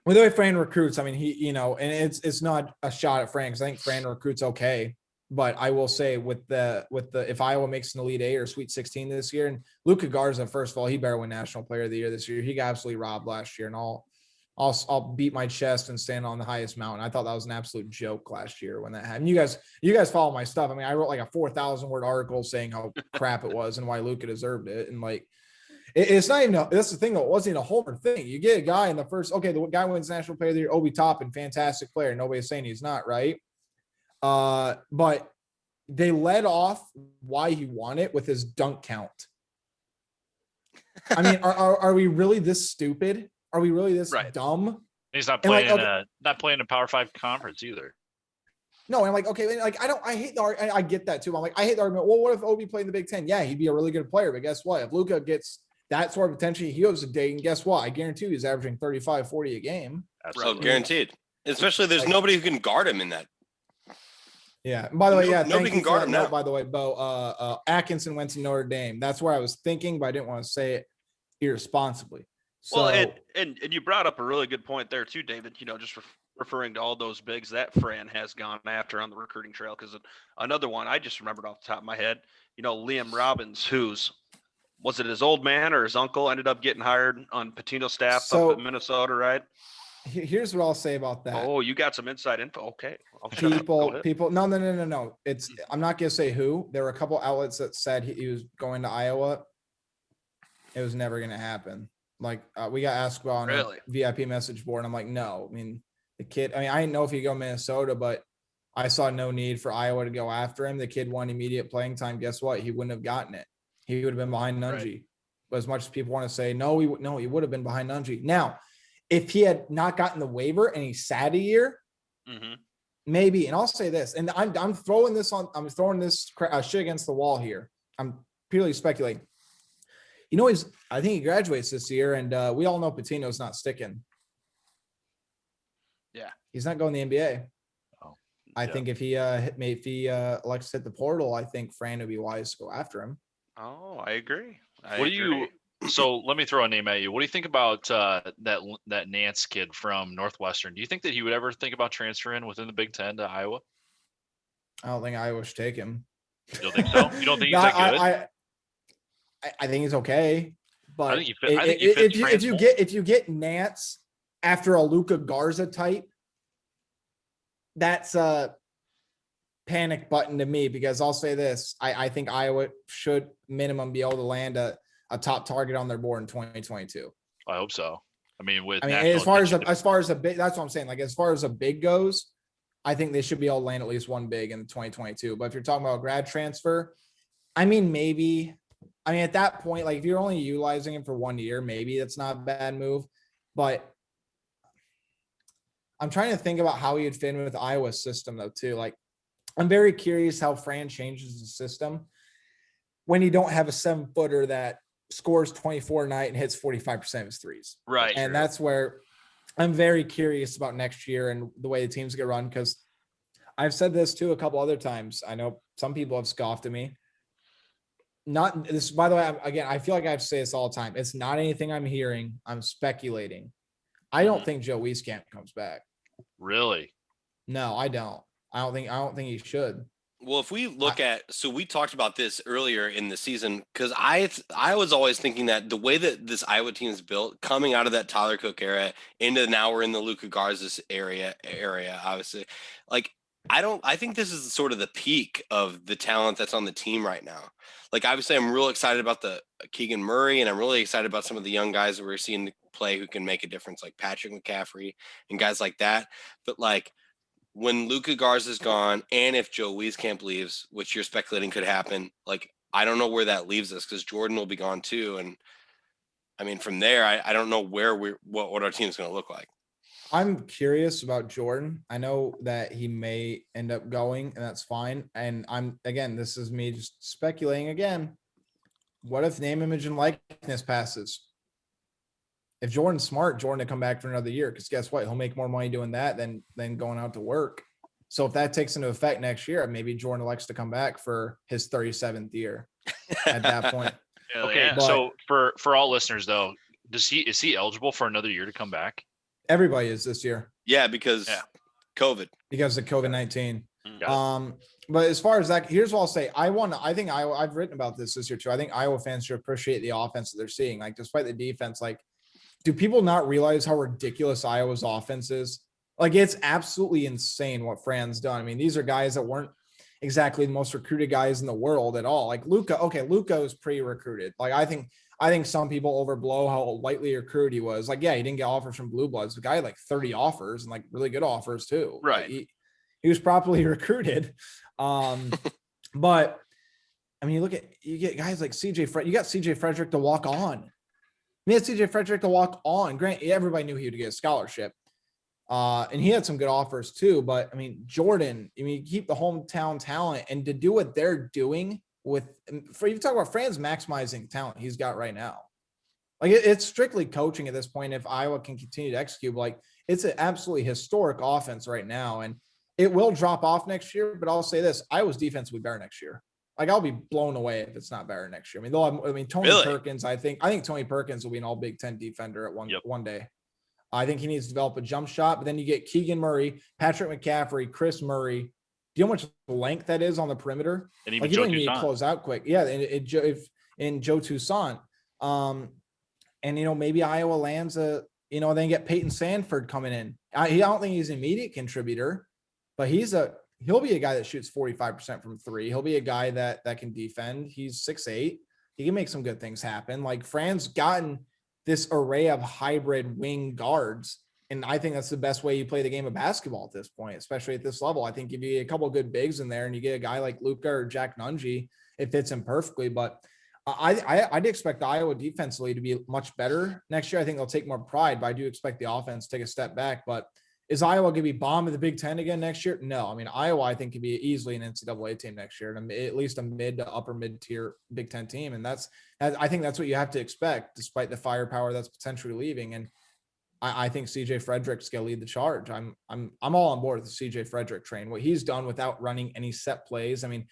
With the way Fran recruits, I mean, he, and it's not a shot at Fran, because I think Fran recruits okay. But I will say with the if Iowa makes an Elite 8 or Sweet 16 this year, and Luka Garza, first of all, he better win National Player of the Year this year. He got absolutely robbed last year, and I'll beat my chest and stand on the highest mountain. I thought that was an absolute joke last year when that happened. You guys follow my stuff. I mean, I wrote like a 4,000-word article saying how crap it was and why Luka deserved it, and like. It's not even that's the thing, though. It wasn't a homer thing. You get a guy in the first, okay, the guy wins National Player of the Year, Obi Toppin, fantastic player. Nobody's saying he's not, right? But they led off why he won it with his dunk count. I mean, are we really this stupid? Are we really this dumb?
He's not playing not playing a Power 5 conference either.
No, I'm like, okay, like I hate the I get that too. I'm like, I hate the argument. Well, what if Obi played in the Big Ten? Yeah, he'd be a really good player, but guess what? If Luka gets that sort of potential, he goes to Dayton, guess what? I guarantee you he's averaging 35, 40 a game.
Absolutely. Oh, guaranteed. Especially there's nobody who can guard him in that.
Yeah. And by the way,
nobody can guard him now.
By the way, Beau, Atkinson went to Notre Dame. That's where I was thinking, but I didn't want to say it irresponsibly. So
and you brought up a really good point there too, David. Just referring to all those bigs that Fran has gone after on the recruiting trail. Because another one I just remembered off the top of my head, Liam Robbins, was it his old man or his uncle ended up getting hired on Patino's staff up in Minnesota, right?
Here's what I'll say about that.
Oh, you got some inside info. Okay. I'll
People. No. I'm not gonna say who. There were a couple outlets that said he was going to Iowa. It was never gonna happen. Like we got asked about on a VIP message board. And I'm like, no. I mean, the kid. I mean, I didn't know if he'd go Minnesota, but I saw no need for Iowa to go after him. The kid won immediate playing time. Guess what? He wouldn't have gotten it. He would have been behind Nunji. Right. But as much as people want to say no, he would have been behind Nunji. Now, if he had not gotten the waiver and he sat a year, maybe. And I'll say this, and I'm throwing this shit against the wall here. I'm purely speculating. I think he graduates this year, and we all know Patino's not sticking.
Yeah,
he's not going to the NBA.
Oh,
I think if he elects to hit the portal, I think Fran would be wise to go after him.
Oh, I agree.
So let me throw a name at you. What do you think about that Nance kid from Northwestern? Do you think that he would ever think about transferring within the Big Ten to Iowa?
I don't think Iowa should take him.
You don't think so? You don't think he's that good?
I think he's okay, but
I think
if you get Nance after a Luka Garza type, that's a panic button to me, because I'll say this: I think Iowa should minimum be able to land a top target on their board in 2022.
I hope so. I mean,
as far as a big, that's what I'm saying. Like as far as a big goes, I think they should be able to land at least one big in 2022. But if you're talking about a grad transfer, maybe. At that point, like if you're only utilizing him for 1 year, maybe that's not a bad move. But I'm trying to think about how he'd fit in with Iowa's system, though, too. Like, I'm very curious how Fran changes the system when you don't have a 7-footer that scores 24 a night and hits 45% of his threes.
Right.
And that's where I'm very curious about next year and the way the teams get run, because I've said this too a couple other times. I know some people have scoffed at me. Not this, by the way, I feel like I have to say this all the time. It's not anything I'm hearing. I'm speculating. I don't think Joe Wieskamp comes back.
Really?
No, I don't. I don't think he should.
Well, if we look so we talked about this earlier in the season, because I was always thinking that the way that this Iowa team is built, coming out of that Tyler Cook era into now we're in the Luka Garza area, obviously, like I think this is sort of the peak of the talent that's on the team right now. Like, obviously, I'm real excited about the Keegan Murray, and I'm really excited about some of the young guys that we're seeing play who can make a difference, like Patrick McCaffrey and guys like that. But like, when Luka Garza's gone, and if Joe Wieskamp leaves, which you're speculating could happen, like, I don't know where that leaves us, because Jordan will be gone too. And from there, I don't know what our team's going to look like.
I'm curious about Jordan. I know that he may end up going, and that's fine. And this is me just speculating again. What if name, image, and likeness passes? If Jordan's smart, Jordan to come back for another year, because guess what? He'll make more money doing that than going out to work. So if that takes into effect next year, maybe Jordan elects to come back for his 37th year at that point.
Okay.
But,
so for all listeners though, is he eligible for another year to come back?
Everybody is this year.
Yeah, because COVID.
Because of COVID-19.
Yeah.
But as far as that, here's what I'll say. I've written about this year too. I think Iowa fans should appreciate the offense that they're seeing. Like, despite the defense, like, do people not realize how ridiculous Iowa's offense is? Like, it's absolutely insane what Fran's done. I mean, these are guys that weren't exactly the most recruited guys in the world at all. Like Luka is pre-recruited. Like, I think some people overblow how lightly recruited he was. Like, yeah, he didn't get offers from Blue Bloods. The guy had like 30 offers and like really good offers too.
Right.
Like, he was properly recruited. But I mean, you get guys like you got CJ Frederick to walk on. CJ Frederick to walk on. Grant, everybody knew he would get a scholarship. And he had some good offers too. But I mean, Jordan, you keep the hometown talent, and to do what they're doing you talk about Fran's maximizing talent he's got right now. Like, it's strictly coaching at this point. If Iowa can continue to execute, like, it's an absolutely historic offense right now, and it will drop off next year. But I'll say this: Iowa's defense will be better next year. Like I'll be blown away if it's not better next year. I mean, Tony
Really?
Perkins. I think Tony Perkins will be an All Big Ten defender at one day. I think he needs to develop a jump shot. But then you get Keegan Murray, Patrick McCaffrey, Chris Murray. Do you know how much length that is on the perimeter?
And even
Like you
Joe
don't need to
Toussaint.
close out quick. Yeah, and Joe Toussaint. And maybe Iowa lands then get Peyton Sanford coming in. I don't think he's an immediate contributor, but he'll be a guy that shoots 45% from three. He'll be a guy that can defend. He's 6'8". He can make some good things happen. Like Fran's gotten this array of hybrid wing guards. And I think that's the best way you play the game of basketball at this point, especially at this level. I think if you get a couple of good bigs in there and you get a guy like Luka or Jack Nungy, it fits him perfectly. But I'd expect Iowa defensively to be much better next year. I think they'll take more pride, but I do expect the offense to take a step back. But is Iowa going to be bomb of the Big Ten again next year? No. I mean, Iowa, I think, could be easily an NCAA team next year, and at least a mid to upper mid-tier Big Ten team. And I think that's what you have to expect, despite the firepower that's potentially leaving. And I think CJ Frederick's going to lead the charge. I'm all on board with the CJ Frederick train. What he's done without running any set plays. I mean,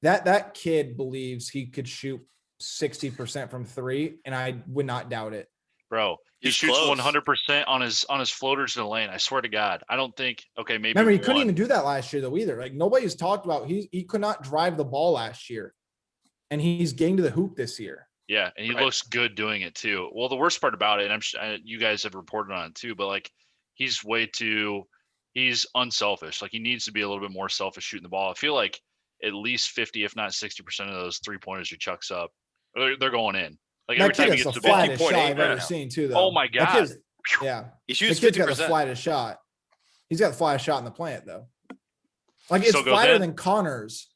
that kid believes he could shoot 60% from three, and I would not doubt it.
Bro, he
He's
shoots
close.
100% on his floaters in the lane. I swear to God. I don't think, okay, maybe.
Remember, he couldn't
one.
even do that last year though either. Like nobody's talked about he could not drive the ball last year, and he's getting to the hoop this year.
Yeah, and he looks good doing it too. Well, the worst part about it, and you guys have reported on it too, but like he's unselfish. Like he needs to be a little bit more selfish shooting the ball. I feel like at least 50, if not 60% of those 3-pointers he chucks up, they're going in. Like every
That
time
kid
he
has
gets
the
the ball.
flattest shot I've
right
ever
now.
seen too, though.
Oh my
That
God.
kid's- yeah,
He
the
shoots
kid's got the
50%.
flattest shot. He's got the flattest shot in the plant though. Like it's
Still goes
flatter
in?
than Connor's.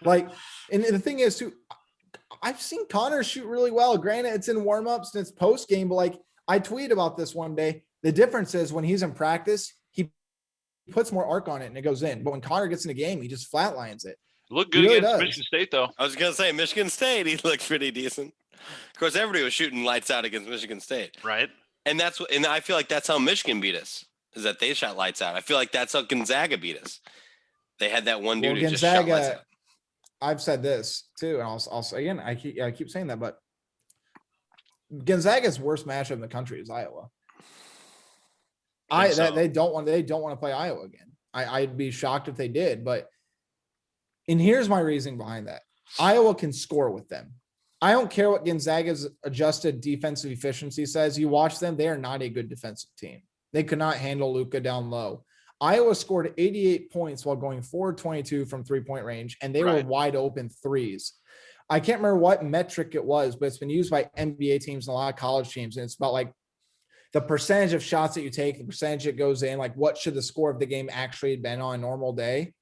Like, and the thing is too, I've seen Connor shoot really well. Granted, it's in warmups and it's post game, but like I tweeted about this one day. The difference is when he's in practice, he puts more arc on it and it goes in. But when Connor gets in the game, he just flatlines it.
Look
He
good
really
against
does.
Michigan State though.
I was gonna say Michigan State. He looked pretty decent. Of course, everybody was shooting lights out against Michigan State,
Right?
and I feel like that's how Michigan beat us. Is that they shot lights out? I feel like that's how Gonzaga beat us. They had that one dude
Well,
who just shot lights out.
Gonzaga, I've said this too, and I'll say again, I keep saying that, but Gonzaga's worst matchup in the country is Iowa. They don't want to play Iowa again. I'd be shocked if they did, and here's my reasoning behind that. Iowa can score with them. I don't care what Gonzaga's adjusted defensive efficiency says. You watch them, they are not a good defensive team. They could not handle Luka down low. Iowa scored 88 points while going 4-22 from 3-point range, and they were wide open threes. I can't remember what metric it was, but it's been used by NBA teams and a lot of college teams. And it's about like the percentage of shots that you take, the percentage that goes in, like what should the score of the game actually have been on a normal day.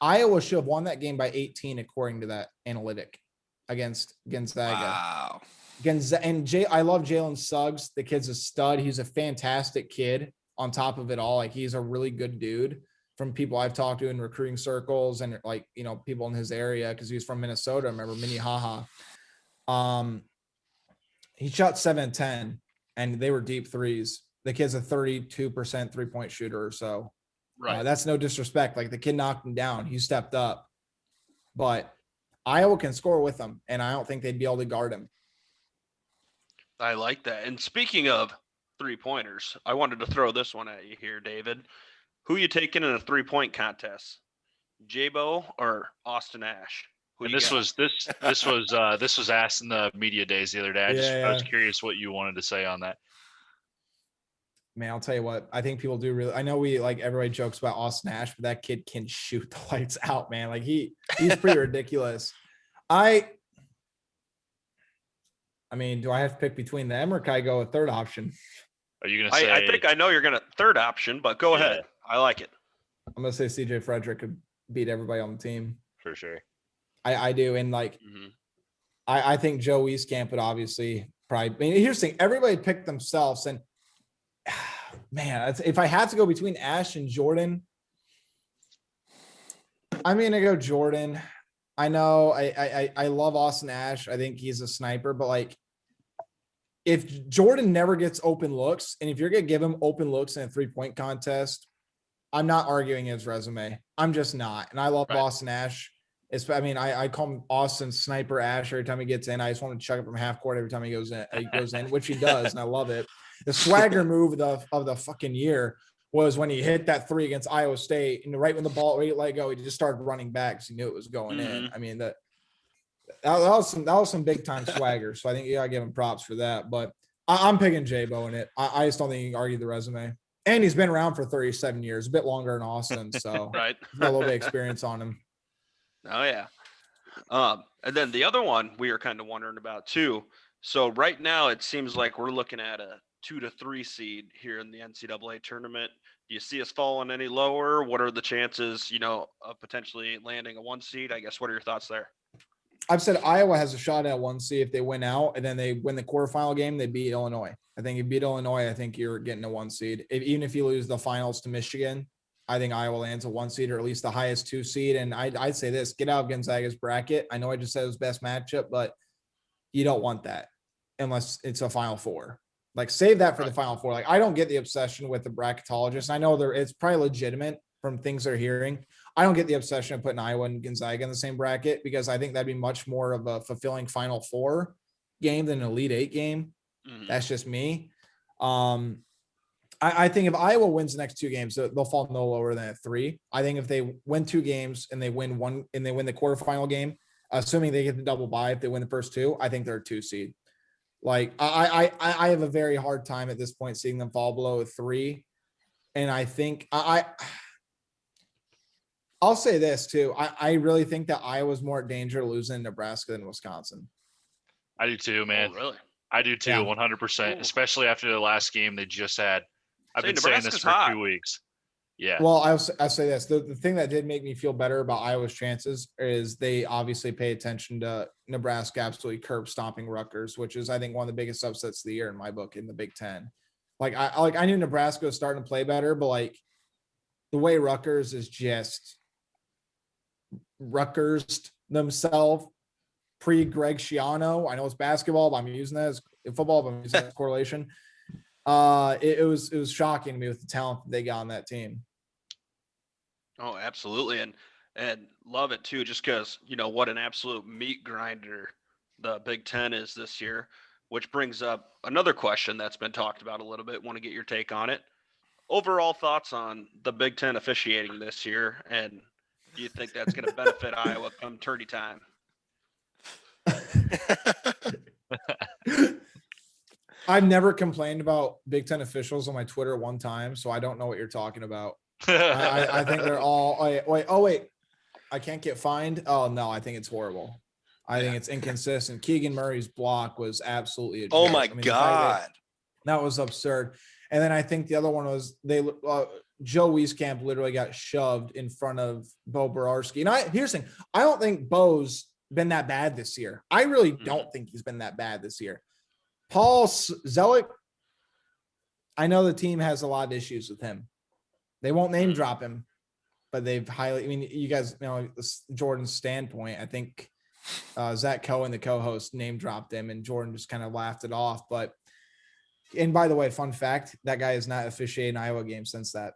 Iowa should have won that game by 18, according to that analytic against Gonzaga.
Wow.
I love Jalen Suggs. The kid's a stud. He's a fantastic kid on top of it all. Like he's a really good dude from people I've talked to in recruiting circles and like, people in his area. Cause he was from Minnesota. Remember Minnehaha. He shot 7-10 and they were deep threes. The kid's a 32% 3-point shooter or so.
Right.
That's no disrespect. Like the kid knocked him down. He stepped up, but Iowa can score with him. And I don't think they'd be able to guard him.
I like that. And speaking of 3-pointers, I wanted to throw this one at you here, David. Who you taking in a 3-point contest? Beau or Austin Ash?
And this was asked in the media days the other day. I was curious what you wanted to say on that.
Man, I'll tell you what, I think people do really, I know everybody jokes about Austin Ash, but that kid can shoot the lights out, man. Like he's pretty ridiculous. I mean, do I have to pick between them or can I go a third option?
Are you going to say?
I think I know you're going to third option, but go ahead. I like it.
I'm going to say CJ Frederick could beat everybody on the team.
For sure.
I do. And I think Joe Wieskamp would obviously probably, I mean, here's the thing, everybody picked themselves and man, if I had to go between Ash and Jordan, I'm going to go Jordan. I know I love Austin Ash. I think he's a sniper, but if Jordan never gets open looks, and if you're going to give him open looks in a 3-point contest, I'm not arguing his resume. I'm just not. And I love
Right.
Austin Ash. I call him Austin Sniper Ash every time he gets in. I just want to chuck it from half court every time he goes in, which he does, and I love it. The swagger move of the fucking year was when he hit that 3 against Iowa State, and right when the ball let go, he just started running back because he knew it was going in. I mean, that was some big time swagger. So I think you gotta give him props for that. But I'm picking J-Bo in it. I just don't think you can argue the resume. And he's been around for 37 years, a bit longer in Austin. So
Right.
he's got a little bit of experience on him.
Oh yeah. And then the other one we were kind of wondering about too. So right now it seems like we're looking at a 2 to 3 seed here in the NCAA tournament. Do you see us falling any lower? What are the chances, of potentially landing a 1 seed? I guess, what are your thoughts there?
I've said Iowa has a shot at 1 seed if they win out, and then they win the quarterfinal game, they beat Illinois. I think if you beat Illinois, I think you're getting a 1 seed. Even if you lose the finals to Michigan, I think Iowa lands a 1 seed or at least the highest 2 seed. And I'd say this: get out of Gonzaga's bracket. I know I just said it was best matchup, but you don't want that unless it's a Final Four. Like, save that for the Final Four. Like, I don't get the obsession with the bracketologists. I know it's probably legitimate from things they're hearing. I don't get the obsession of putting Iowa and Gonzaga in the same bracket because I think that'd be much more of a fulfilling Final Four game than an Elite Eight game. That's just me. I think if Iowa wins the next 2 games, they'll fall no lower than a 3. I think if they win 2 games and they win one and they win the quarterfinal game, assuming they get the double bye, if they win the first 2, I think they're a 2 seed. Like, I have a very hard time at this point seeing them fall below a 3. And I think I'll say this too. I really think that Iowa's more at danger of losing in Nebraska than Wisconsin.
I do too, man.
Oh, really?
I do too, 100%. Especially after the last game they just had. I've been saying this for 2 weeks. Yeah.
Well, I'll say this. The thing that did make me feel better about Iowa's chances is they obviously pay attention to Nebraska absolutely curb stomping Rutgers, which is, I think, one of the biggest upsets of the year in my book in the Big Ten. I knew Nebraska was starting to play better, but like the way Rutgers is just Rutgers themselves pre-Greg Schiano. I know it's basketball, but I'm using that as football, but I'm using that as correlation. It was shocking to me with the talent that they got on that team.
Oh, absolutely. And love it too, just because, what an absolute meat grinder the Big Ten is this year, which brings up another question that's been talked about a little bit. Want to get your take on it. Overall thoughts on the Big Ten officiating this year, and do you think that's going to benefit Iowa come tourney time?
I've never complained about Big Ten officials on my Twitter one time, so I don't know what you're talking about. I think they're all wait. I can't get fined. Oh no, I think it's horrible. I think it's inconsistent. Keegan Murray's block was absolutely a joke.
Oh my God.
That was absurd. And then I think the other one was Joe Wieskamp literally got shoved in front of Beau Borarski. And here's the thing. I don't think Beau's been that bad this year. I really don't think he's been that bad this year. Paul Zellick, I know the team has a lot of issues with him. They won't name drop him, but they've you guys know, Jordan's standpoint, I think Zach Cohen, the co-host, name dropped him and Jordan just kind of laughed it off. And by the way, fun fact, that guy has not officiated an Iowa game since that.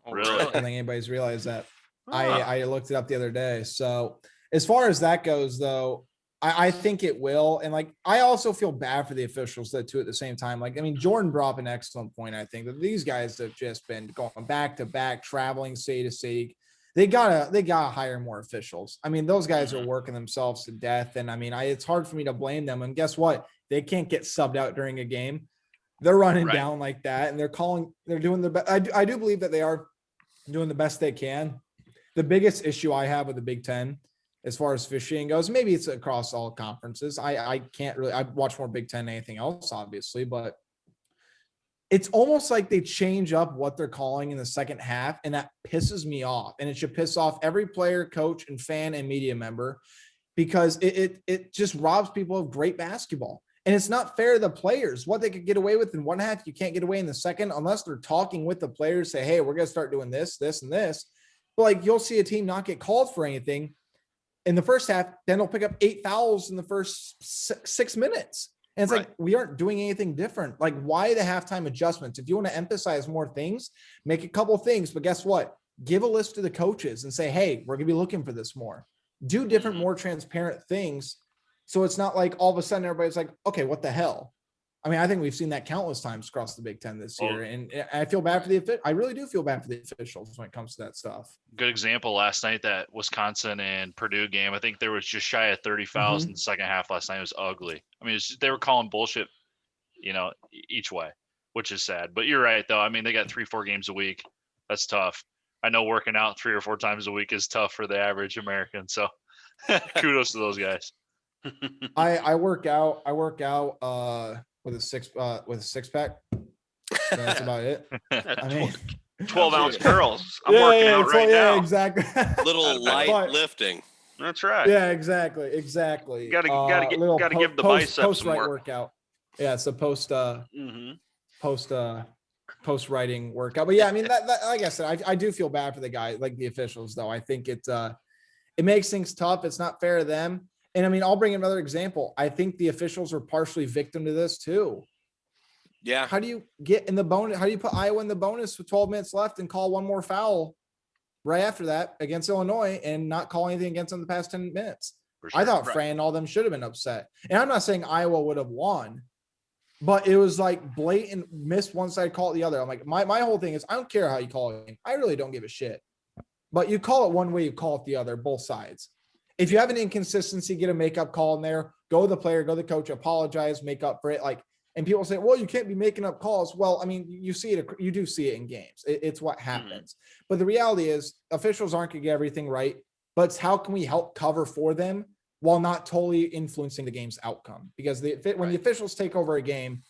Oh,
Really?
I don't think anybody's realized that. I looked it up the other day. So as far as that goes, though, I think it will. And I also feel bad for the officials that too at the same time. Jordan brought up an excellent point. I think that these guys have just been going back to back, traveling city to city. They gotta hire more officials. Those guys are working themselves to death. And it's hard for me to blame them. And guess what? They can't get subbed out during a game. They're running down like that, and they're doing the best. I do believe that they are doing the best they can. The biggest issue I have with the Big Ten, as far as officiating goes, maybe it's across all conferences. I can't really, I watch more Big Ten than anything else, obviously, but it's almost like they change up what they're calling in the second half, and that pisses me off. And it should piss off every player, coach, and fan and media member, because it just robs people of great basketball. And it's not fair to the players. What they could get away with in one half, you can't get away in the second unless they're talking with the players, say, hey, we're going to start doing this, this, and this. But you'll see a team not get called for anything in the first half, then they'll pick up 8 fouls in the first 6 minutes. And it's we aren't doing anything different. Why the halftime adjustments? If you want to emphasize more things, make a couple of things. But guess what? give a list to the coaches and say, hey, we're going to be looking for this more. Do different, more transparent things. So it's not like all of a sudden everybody's like, okay, what the hell? I mean, I think we've seen that countless times across the Big Ten this year. And I feel bad for I really do feel bad for the officials when it comes to that stuff.
Good example last night, that Wisconsin and Purdue game. I think there was just shy of 30 fouls in the second half last night. It was ugly. I mean, they were calling bullshit, each way, which is sad. But you're right, though. I mean, they got 3-4 games a week. That's tough. I know working out 3 or 4 times a week is tough for the average American. So kudos to those guys.
I work out with a six pack. That's about it. I mean,
12-ounce curls. I'm working out right now.
Yeah, exactly.
Little light lifting.
That's right.
Yeah, exactly.
Got to give the biceps
post
some work.
workout. Yeah, it's a post writing workout. But yeah, I mean that like I said, I do feel bad for the guy, like the officials, though. I think it makes things tough. It's not fair to them. And I mean, I'll bring another example. I think the officials are partially victim to this too.
Yeah.
How do you get in the bonus? How do you put Iowa in the bonus with 12 minutes left and call one more foul right after that against Illinois and not call anything against them the past 10 minutes? Sure. I thought Fran and all them should have been upset. And I'm not saying Iowa would have won, but it was like blatant missed one side, call it the other. I'm like, my whole thing is I don't care how you call it. I really don't give a shit. But you call it one way, you call it the other, both sides. If you have an inconsistency, get a makeup call in there, go to the player, go to the coach, apologize, make up for it. And people say, well, you can't be making up calls. Well, I mean, you do see it in games. It's what happens. But the reality is officials aren't going to get everything right, but it's how can we help cover for them while not totally influencing the game's outcome? Because when the officials take over a game,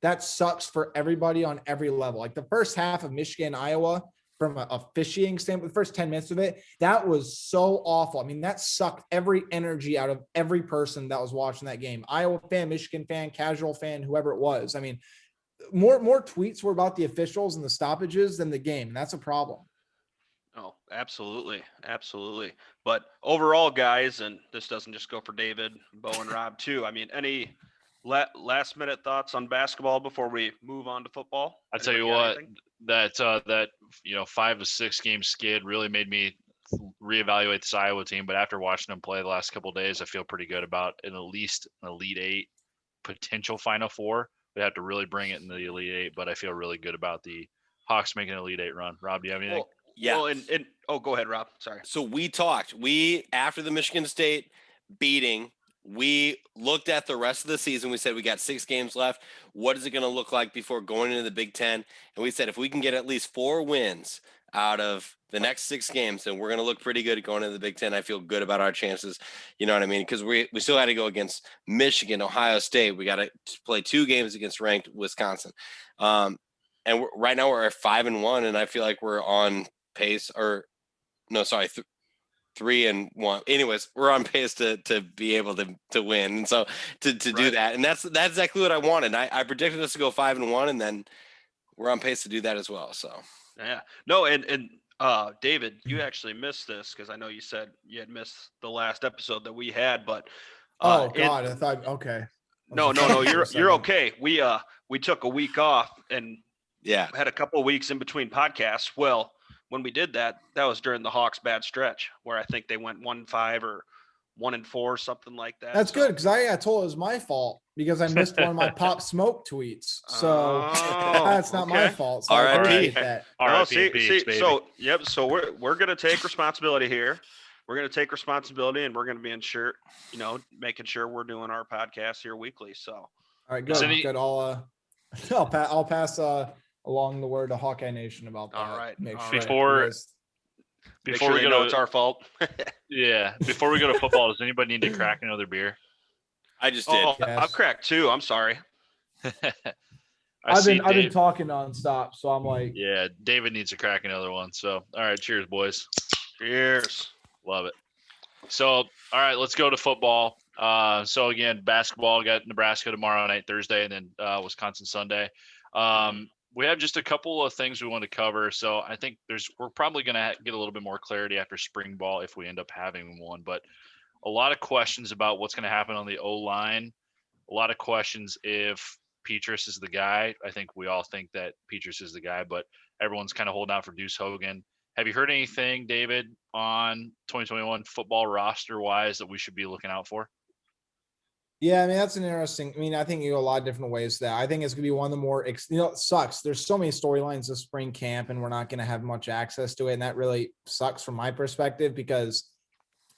that sucks for everybody on every level. Like the first half of Michigan, Iowa, from a officiating standpoint, the first 10 minutes of it, that was so awful. I mean, that sucked every energy out of every person that was watching that game. Iowa fan, Michigan fan, casual fan, whoever it was. I mean, more tweets were about the officials and the stoppages than the game. And that's a problem.
Oh, absolutely. Absolutely. But overall, guys, and this doesn't just go for David, Beau, and Rob too. I mean, any last minute thoughts on basketball before we move on to football?
I tell you what, that 5 to 6 game skid really made me reevaluate this Iowa team. But after watching them play the last couple of days, I feel pretty good about at least an Elite Eight, potential Final Four. We have to really bring it in the Elite Eight, but I feel really good about the Hawks making an Elite Eight run. Rob, do you have anything?
Well, yeah.
Well, go ahead, Rob. Sorry.
So we talked. After the Michigan State beating, we looked at the rest of the season. We said we got 6 games left. What is it going to look like before going into the Big Ten? And we said if we can get at least 4 wins out of the next 6 games, then we're going to look pretty good going into the Big Ten. I feel good about our chances. You know what I mean? Because we still had to go against Michigan, Ohio State. We got to play 2 games against ranked Wisconsin. And right now we're at 5-1, and I feel like we're on pace. 3-1. Anyways, we're on pace to be able to win, and so to do that, and that's exactly what I wanted. I predicted us to go 5-1, and then we're on pace to do that as well. So
yeah, no, and David, you actually missed this because I know you said you had missed the last episode that we had, but
I thought okay.
No, you're okay. We took a week off and had a couple of weeks in between podcasts. Well, when we did that was during the Hawks' bad stretch where I think they went 1-5 or 1-4, something like that.
That's good because I got told it was my fault because I missed one of my Pop Smoke tweets. So that's not my fault. So I appreciate that.
So we're gonna take responsibility here. We're gonna take responsibility and we're gonna be making sure we're doing our podcast here weekly. So
all right, good. Good. I'll pass along the word to Hawkeye Nation about that.
All right.
Before we go,
it's our fault.
Yeah. Before we go to football, does anybody need to crack another beer?
I just did.
Yes. I've cracked 2. I'm sorry.
I've been talking nonstop, so I'm like,
yeah, David needs to crack another one. So, all right, cheers, boys.
Cheers.
Love it. So, all right, let's go to football. So again, basketball, got Nebraska tomorrow night, Thursday, and then Wisconsin Sunday. We have just a couple of things we want to cover. So I think we're probably going to get a little bit more clarity after spring ball if we end up having one, but a lot of questions about what's going to happen on the O-line. A lot of questions if Petrus is the guy. I think we all think that Petrus is the guy, but everyone's kind of holding out for Deuce Hogan. Have you heard anything, David, on 2021 football roster wise that we should be looking out for?
Yeah, I mean, that's an interesting. I mean, I think you go a lot of different ways to that. I think it's going to be one of the more, it sucks. There's so many storylines of spring camp, and we're not going to have much access to it. And that really sucks from my perspective because,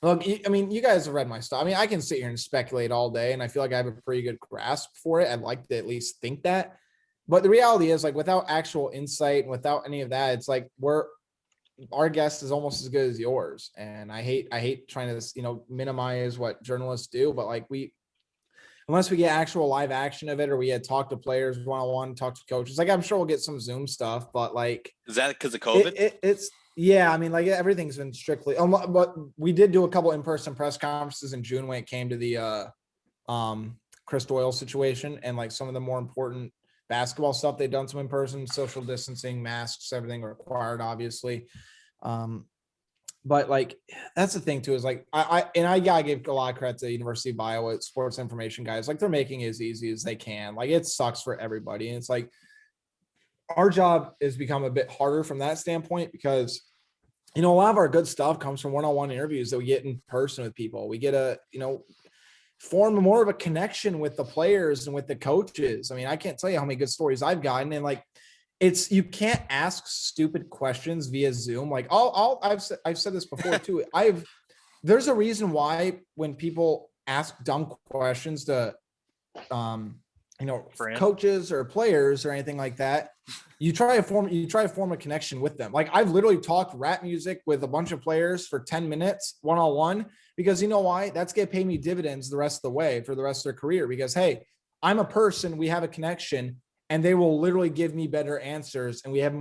look, I mean, you guys have read my stuff. I mean, I can sit here and speculate all day, and I feel like I have a pretty good grasp for it. I'd like to at least think that. But the reality is, like, without actual insight and without any of that, it's like our guess is almost as good as yours. And I hate trying to, minimize what journalists do, but like unless we get actual live action of it, or we had talked to players one-on-one, talk to coaches, like I'm sure we'll get some Zoom stuff, but like,
Is that because of COVID?
it's yeah. I mean, like everything's been strictly, but we did do a couple in-person press conferences in June when it came to the Chris Doyle situation and like some of the more important basketball stuff. They've done some in-person, social distancing, masks, everything required, obviously. But like, that's the thing too, is like, I gotta give a lot of credit to the University of Iowa sports information guys. Like they're making it as easy as they can. Like it sucks for everybody. And it's like, our job has become a bit harder from that standpoint because, a lot of our good stuff comes from one-on-one interviews that we get in person with people. We get form more of a connection with the players and with the coaches. I mean, I can't tell you how many good stories I've gotten. And like, you can't ask stupid questions via Zoom. Like I've said this before too. There's a reason why when people ask dumb questions to, coaches or players or anything like that, you try to form a connection with them. Like I've literally talked rap music with a bunch of players for 10 minutes one-on-one because you know why? That's going to pay me dividends the rest of the way for the rest of their career because, hey, I'm a person, we have a connection. And they will literally give me better answers. And we have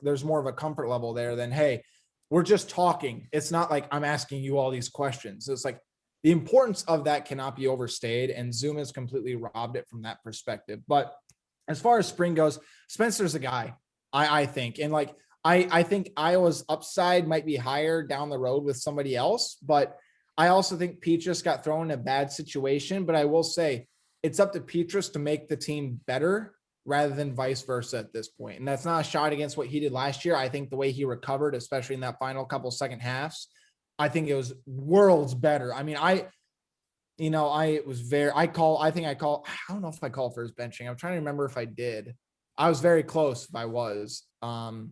there's more of a comfort level there than, hey, we're just talking. It's not like I'm asking you all these questions. It's like the importance of that cannot be overstated. And Zoom has completely robbed it from that perspective. But as far as spring goes, Spencer's a guy, I think. And like, I think Iowa's upside might be higher down the road with somebody else. But I also think Petrus got thrown in a bad situation. But I will say it's up to Petrus to make the team better rather than vice versa at this point. And that's not a shot against what he did last year. I think the way he recovered, especially in that final couple second halves, I think it was worlds better. I mean, I don't know if I called for his benching. I'm trying to remember if I did. I was very close if I was. But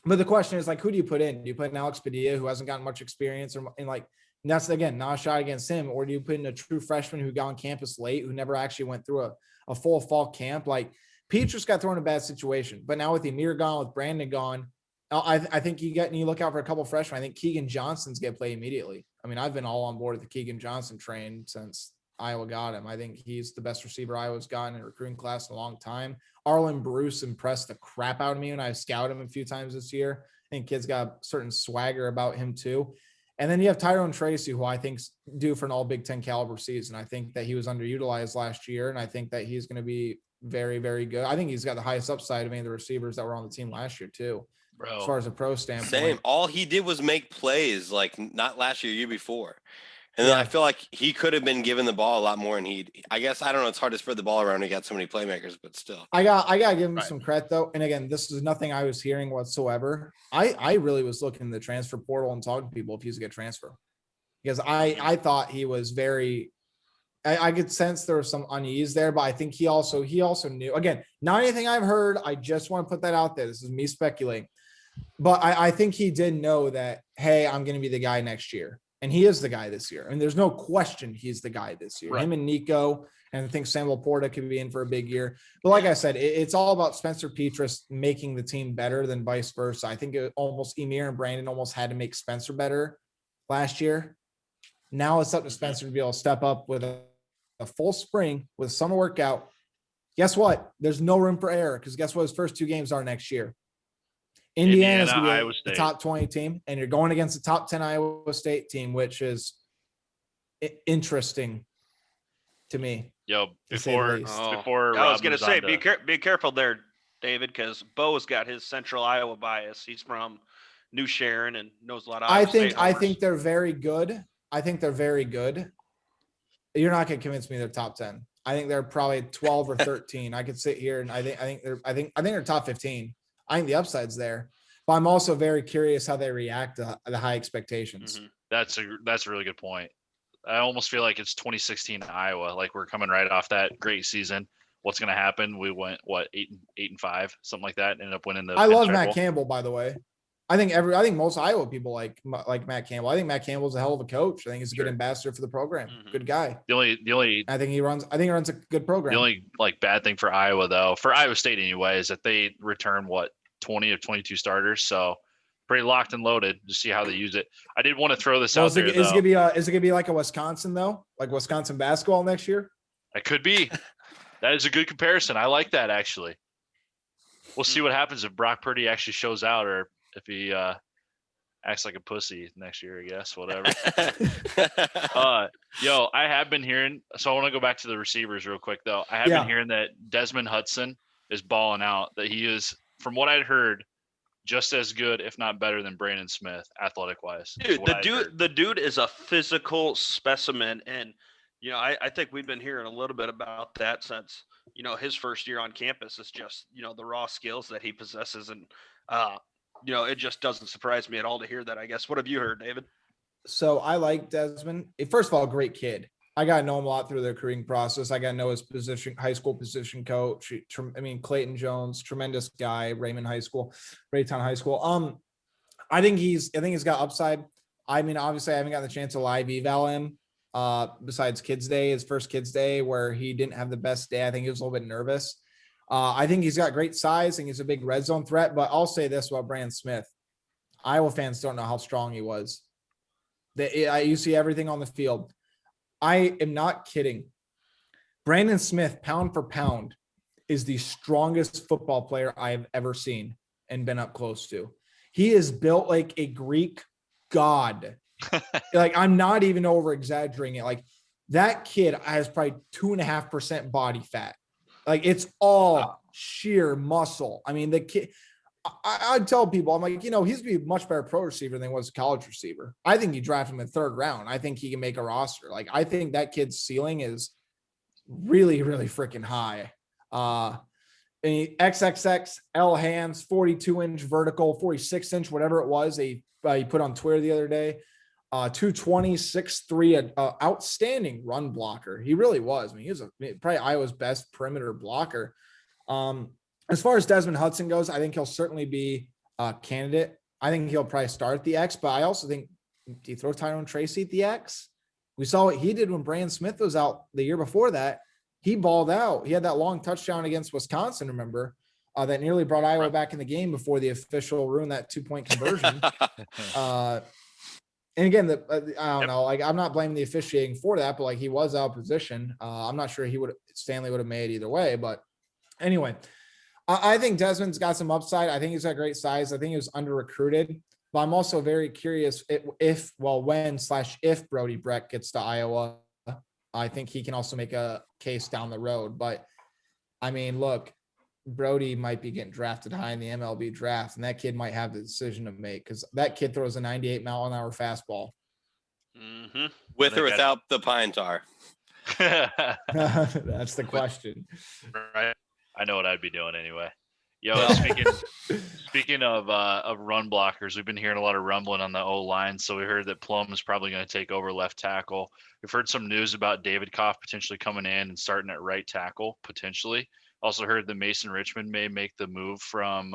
the question is like, who do you put in? Do you put in Alex Padilla, who hasn't gotten much experience and that's again, not a shot against him, or do you put in a true freshman who got on campus late, who never actually went through a full fall camp? Like, Petrus got thrown in a bad situation, but now with Emir gone, with Brandon gone, I think you look out for a couple of freshmen. I think Keegan Johnson's going to play immediately. I mean, I've been all on board with the Keegan Johnson train since Iowa got him. I think he's the best receiver Iowa's gotten in a recruiting class in a long time. Arlen Bruce impressed the crap out of me when I scouted him a few times this year. I think kid's got a certain swagger about him too. And then you have Tyrone Tracy, who I think's due for an all Big Ten caliber season. I think that he was underutilized last year, and I think that he's going to be very, very good. I think he's got the highest upside of any of the receivers that were on the team last year too. Bro. As far as a pro standpoint.
Same. All he did was make plays, like not last year, year before. And then I feel like he could have been given the ball a lot more. And I guess, I don't know. It's hard to spread the ball around. He got so many playmakers, but still.
I got to give him some credit though. And again, this is nothing I was hearing whatsoever. I really was looking in the transfer portal and talking to people if he's a good transfer, because I thought he was very, I could sense there was some unease there, but I think he also knew, again, not anything I've heard. I just want to put that out there. This is me speculating, but I think he did know that, hey, I'm going to be the guy next year. And he is the guy this year. I mean, there's no question he's the guy this year. Right. Him and Nico, and I think Samuel Porta could be in for a big year. But like I said, it's all about Spencer Petrus making the team better than vice versa. I think Emir and Brandon almost had to make Spencer better last year. Now it's up to Spencer to be able to step up with a full spring with a summer workout. Guess what? There's no room for error, because guess what his first two games are next year? Indiana's going to be the top 20 team, and you're going against the top 10 Iowa State team, which is interesting to me.
Yo, before
I was going to say, be careful there, David, because Beau's got his Central Iowa bias. He's from New Sharon and knows a lot of Iowa State
I think they're very good. You're not going to convince me they're top 10. I think they're probably 12 or 13. I could sit here and I think they're top 15. I think the upside's there, but I'm also very curious how they react to the high expectations.
That's a really good point. I almost feel like it's 2016 Iowa. Like we're coming right off that great season. What's going to happen? We went 8-5, something like that. Ended up winning the.
I love Matt Campbell, by the way. I think most Iowa people like Matt Campbell. I think Matt Campbell's a hell of a coach. I think he's a good ambassador for the program. Good guy.
The only
I think he runs a good program.
The only like bad thing for Iowa though, for Iowa State anyway, is that they return 20 of 22 starters. So pretty locked and loaded to see how they use it. I did want to throw this out there. Is it
gonna be like a Wisconsin though? Like Wisconsin basketball next year?
It could be. That is a good comparison. I like that actually. We'll see what happens if Brock Purdy actually shows out, or if he acts like a pussy next year, I guess, whatever. I have been hearing, so I want to go back to the receivers real quick though. I have been hearing that Desmond Hudson is balling out, that he is, from what I'd heard, just as good, if not better than Brandon Smith, athletic wise.
Dude, the dude is a physical specimen. And, I think we've been hearing a little bit about that since, his first year on campus is just, the raw skills that he possesses. And, it just doesn't surprise me at all to hear that, I guess. What have you heard, David?
So I like Desmond. First of all, great kid. I got to know him a lot through the recruiting process. I got to know his high school position coach. Clayton Jones, tremendous guy, Raytown High School. I think he's got upside. I mean, obviously I haven't gotten the chance to live eval him besides Kids Day, his first Kids Day, where he didn't have the best day. I think he was a little bit nervous. I think he's got great size and he's a big red zone threat, but I'll say this about Brandon Smith. Iowa fans don't know how strong he was. You see everything on the field. I am not kidding. Brandon Smith, pound for pound, is the strongest football player I have ever seen and been up close to. He is built like a Greek god. Like, I'm not even over exaggerating it. Like, that kid has probably 2.5% body fat. Like, it's all sheer muscle. I mean, the kid, I tell people, I'm like, he's going to be a much better pro receiver than he was a college receiver. I think you draft him in third round. I think he can make a roster. Like, I think that kid's ceiling is really, really freaking high. And XXX L hands, 42-inch vertical, 46-inch, whatever it was. He put on Twitter the other day. 220, 6'3", outstanding run blocker. He really was. I mean, he was probably Iowa's best perimeter blocker. As far as Desmond Hudson goes, I think he'll certainly be a candidate. I think he'll probably start at the X, but I also think, do you throw Tyrone Tracy at the X? We saw what he did when Brandon Smith was out the year before that. He balled out. He had that long touchdown against Wisconsin, remember, that nearly brought Iowa back in the game before the official ruined that 2-point conversion. And again, I don't know, like, I'm not blaming the officiating for that, but like, he was out of position. I'm not sure Stanley would have made either way, but anyway, I think Desmond's got some upside. I think he's got great size. I think he was under recruited, but I'm also very curious if Brody Breck gets to Iowa. I think he can also make a case down the road, but I mean, look, Brody might be getting drafted high in the MLB draft, and that kid might have the decision to make, because that kid throws a 98-mile-an-hour fastball.
Mm-hmm. With or without the pine tar?
That's the question.
Right. I know what I'd be doing anyway. Speaking of run blockers, we've been hearing a lot of rumbling on the O-line. So we heard that Plum is probably going to take over left tackle. We've heard some news about David Koff potentially coming in and starting at right tackle, potentially. Also heard that Mason Richmond may make the move from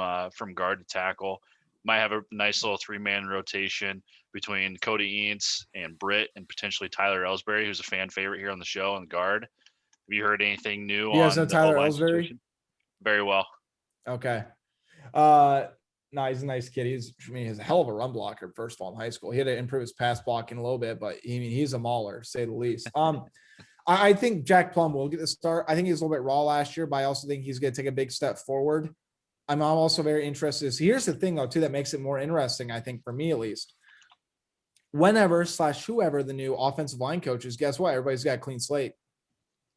guard to tackle. Might have a nice little 3-man rotation between Cody Eanes and Britt and potentially Tyler Ellsbury, who's a fan favorite here on the show, on guard. Have you heard anything new on
the Tyler Ellsbury?
Situation? Very well.
Okay. No, he's a nice kid. He's a hell of a run blocker, first of all, in high school. He had to improve his pass blocking a little bit, but he's a mauler, to say the least. I think Jack Plum will get the start. I think he was a little bit raw last year, but I also think he's going to take a big step forward. I'm also very interested. So here's the thing, though, too, that makes it more interesting, I think, for me at least. Whoever the new offensive line coach is, guess what? Everybody's got a clean slate.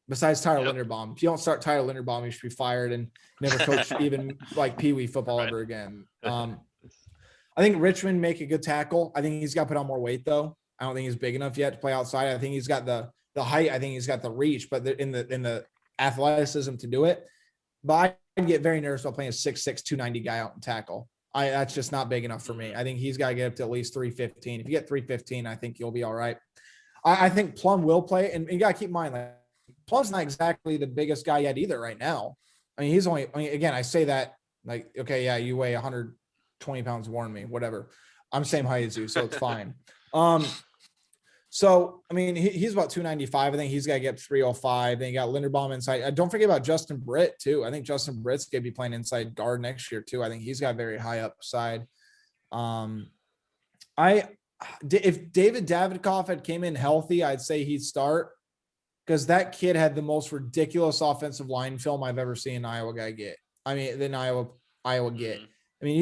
Besides Tyler Linderbaum. If you don't start Tyler Linderbaum, you should be fired and never coach even like Pee Wee football ever again. I think Richmond make a good tackle. I think he's got to put on more weight, though. I don't think he's big enough yet to play outside. I think he's got the height. I think he's got the reach, but in the athleticism to do it. But I get very nervous about playing a 6'6", 290 guy out and tackle. That's just not big enough for me. I think he's got to get up to at least 315. If you get 315, I think you'll be all right. I think Plum will play, and you got to keep in mind, like, Plum's not exactly the biggest guy yet either right now. I mean, again, I say that like, okay, yeah, you weigh 120 pounds more than me, whatever. I'm same height as you, so it's fine. So, I mean, he's about 295. I think he's got to get up to 305. Then you got Linderbaum inside. Don't forget about Justin Britt, too. I think Justin Britt's going to be playing inside guard next year, too. I think he's got very high upside. If David Davidoff had came in healthy, I'd say he'd start, because that kid had the most ridiculous offensive line film I've ever seen Iowa get. I mean,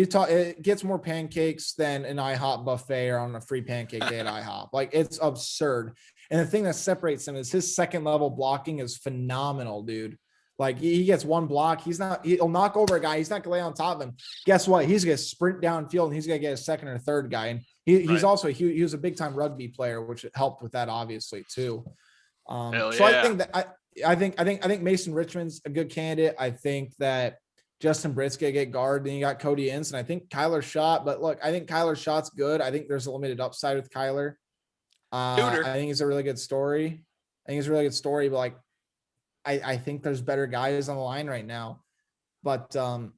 it gets more pancakes than an IHOP buffet or on a free pancake day at IHOP. Like, it's absurd. And the thing that separates him is his second level blocking is phenomenal, dude. Like, he gets one block. He'll knock over a guy. He's not going to lay on top of him. Guess what? He's going to sprint downfield, and he's going to get a second or third guy. And he's also, he was a big time rugby player, which helped with that, obviously, too. I think Mason Richmond's a good candidate. I think that Justin Britt's gonna get guard. Then you got Cody Ince, and I think Kyler Schott. But look, I think Kyler Schott's good. I think there's a limited upside with Kyler. I think it's a really good story. But like, I think there's better guys on the line right now. But and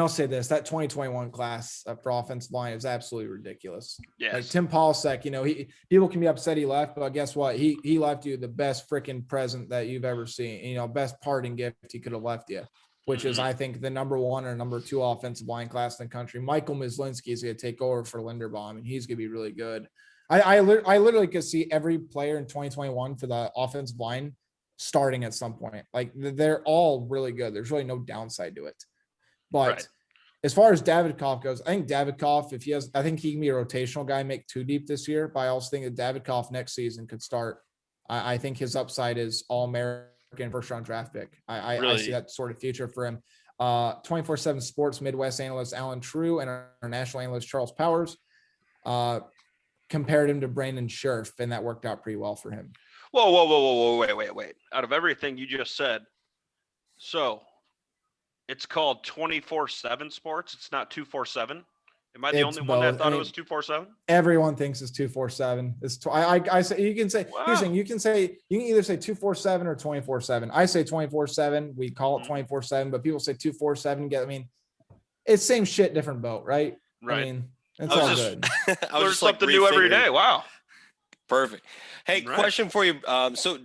I'll say this: that 2021 class for offensive line is absolutely ridiculous.
Yes.
Like Tim Paulsek, people can be upset he left, but guess what? He left you the best freaking present that you've ever seen. Best parting gift he could have left you, which is, I think, the number 1 or number 2 offensive line class in the country. Michael Mislinski is going to take over for Linderbaum, and he's going to be really good. I literally could see every player in 2021 for the offensive line starting at some point. Like, they're all really good. There's really no downside to it. But as far as Davidoff goes, I think Davidoff, I think he can be a rotational guy, make 2 deep this year. But I also think that Davidoff next season could start. I think his upside is All-American first-round draft pick. I see that sort of future for him. 24/7 Sports Midwest analyst Alan True and our national analyst Charles Powers compared him to Brandon Scherf, and that worked out pretty well for him.
Whoa, wait. Out of everything you just said, so it's called 24/7 Sports. It's not 247. Am I the only one that thought it was 247?
Everyone thinks it's 247. I say you can say, here's the thing, you can either say 247 or 24/7. I say 24/7. We call it 24/7, but people say 247. I mean, it's same shit, different boat, right?
Right.
I mean, it's all good.
There's something new every day. Wow.
Perfect. Hey, question for you. So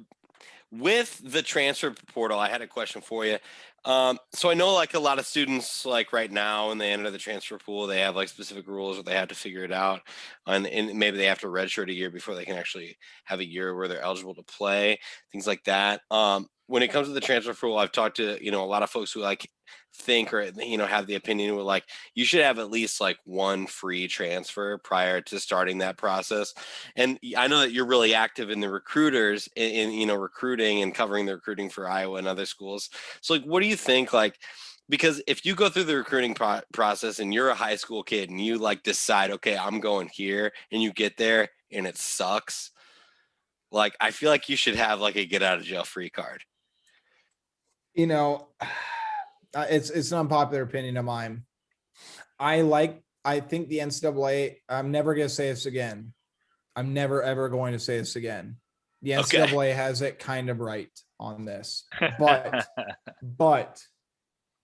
with the transfer portal, I had a question for you. So I know, like, a lot of students, like right now, when they enter the transfer pool, they have like specific rules, or they have to figure it out, and maybe they have to redshirt a year before they can actually have a year where they're eligible to play, things like that. When it comes to the transfer pool, I've talked to a lot of folks who like think, or have the opinion where, like, you should have at least like 1 free transfer prior to starting that process. And I know that you're really active in the recruiters in recruiting and covering the recruiting for Iowa and other schools. So, like, what do you think? Like, because if you go through the recruiting process and you're a high school kid and you like decide, okay, I'm going here, and you get there and it sucks, like, I feel like you should have like a get out of jail free card.
It's an unpopular opinion of mine. I think the NCAA, I'm never going to say this again. I'm never, ever going to say this again. The NCAA has it kind of right on this, but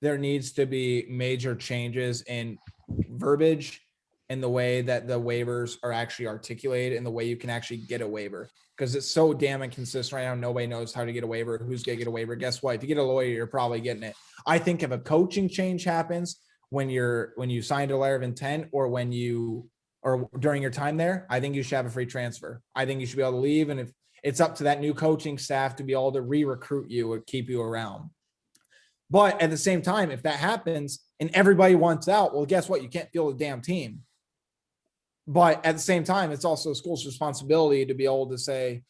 there needs to be major changes in verbiage and the way that the waivers are actually articulated and the way you can actually get a waiver. Because it's so damn inconsistent right now. Nobody knows how to get a waiver, who's going to get a waiver. Guess what? If you get a lawyer, you're probably getting it. I think if a coaching change happens when you signed a letter of intent, or during your time there, I think you should have a free transfer. I think you should be able to leave. And if it's up to that new coaching staff to be able to re-recruit you or keep you around. But at the same time, if that happens and everybody wants out, well, guess what? You can't field a damn team. But at the same time, it's also the school's responsibility to be able to say,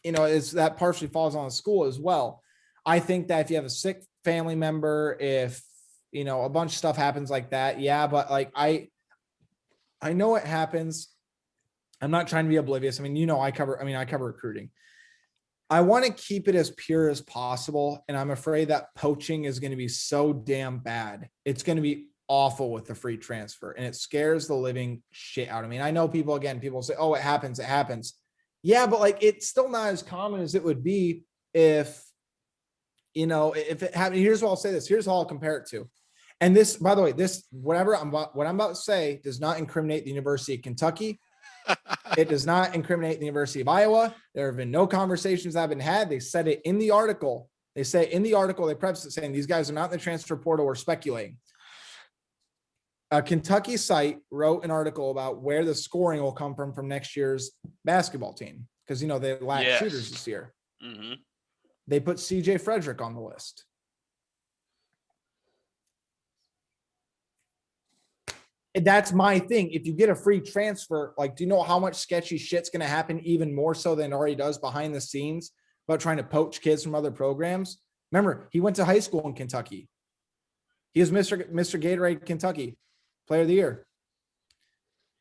it's that partially falls on the school as well. I think that if you have a sick family member, if, a bunch of stuff happens like that. Yeah. But like, I know it happens. I'm not trying to be oblivious. I mean, I cover recruiting. I want to keep it as pure as possible. And I'm afraid that poaching is going to be so damn bad. It's going to be awful with the free transfer, and it scares the living shit out of me. And I know people say, oh, it happens. Yeah, but like, it's still not as common as it would be if it happened. Here's what I'll say this. Here's how I'll compare it to. And this, by the way, what I'm about to say does not incriminate the University of Kentucky. It does not incriminate the University of Iowa. There have been no conversations that have been had. They said it in the article. They preface it saying these guys are not in the transfer portal or speculating. A Kentucky site wrote an article about where the scoring will come from next year's basketball team. Because, they lack shooters this year.
Mm-hmm.
They put CJ Frederick on the list. And that's my thing. If you get a free transfer, like, do you know how much sketchy shit's going to happen even more so than it already does behind the scenes about trying to poach kids from other programs? Remember, he went to high school in Kentucky. He was Mr. Gatorade Kentucky Player of the Year.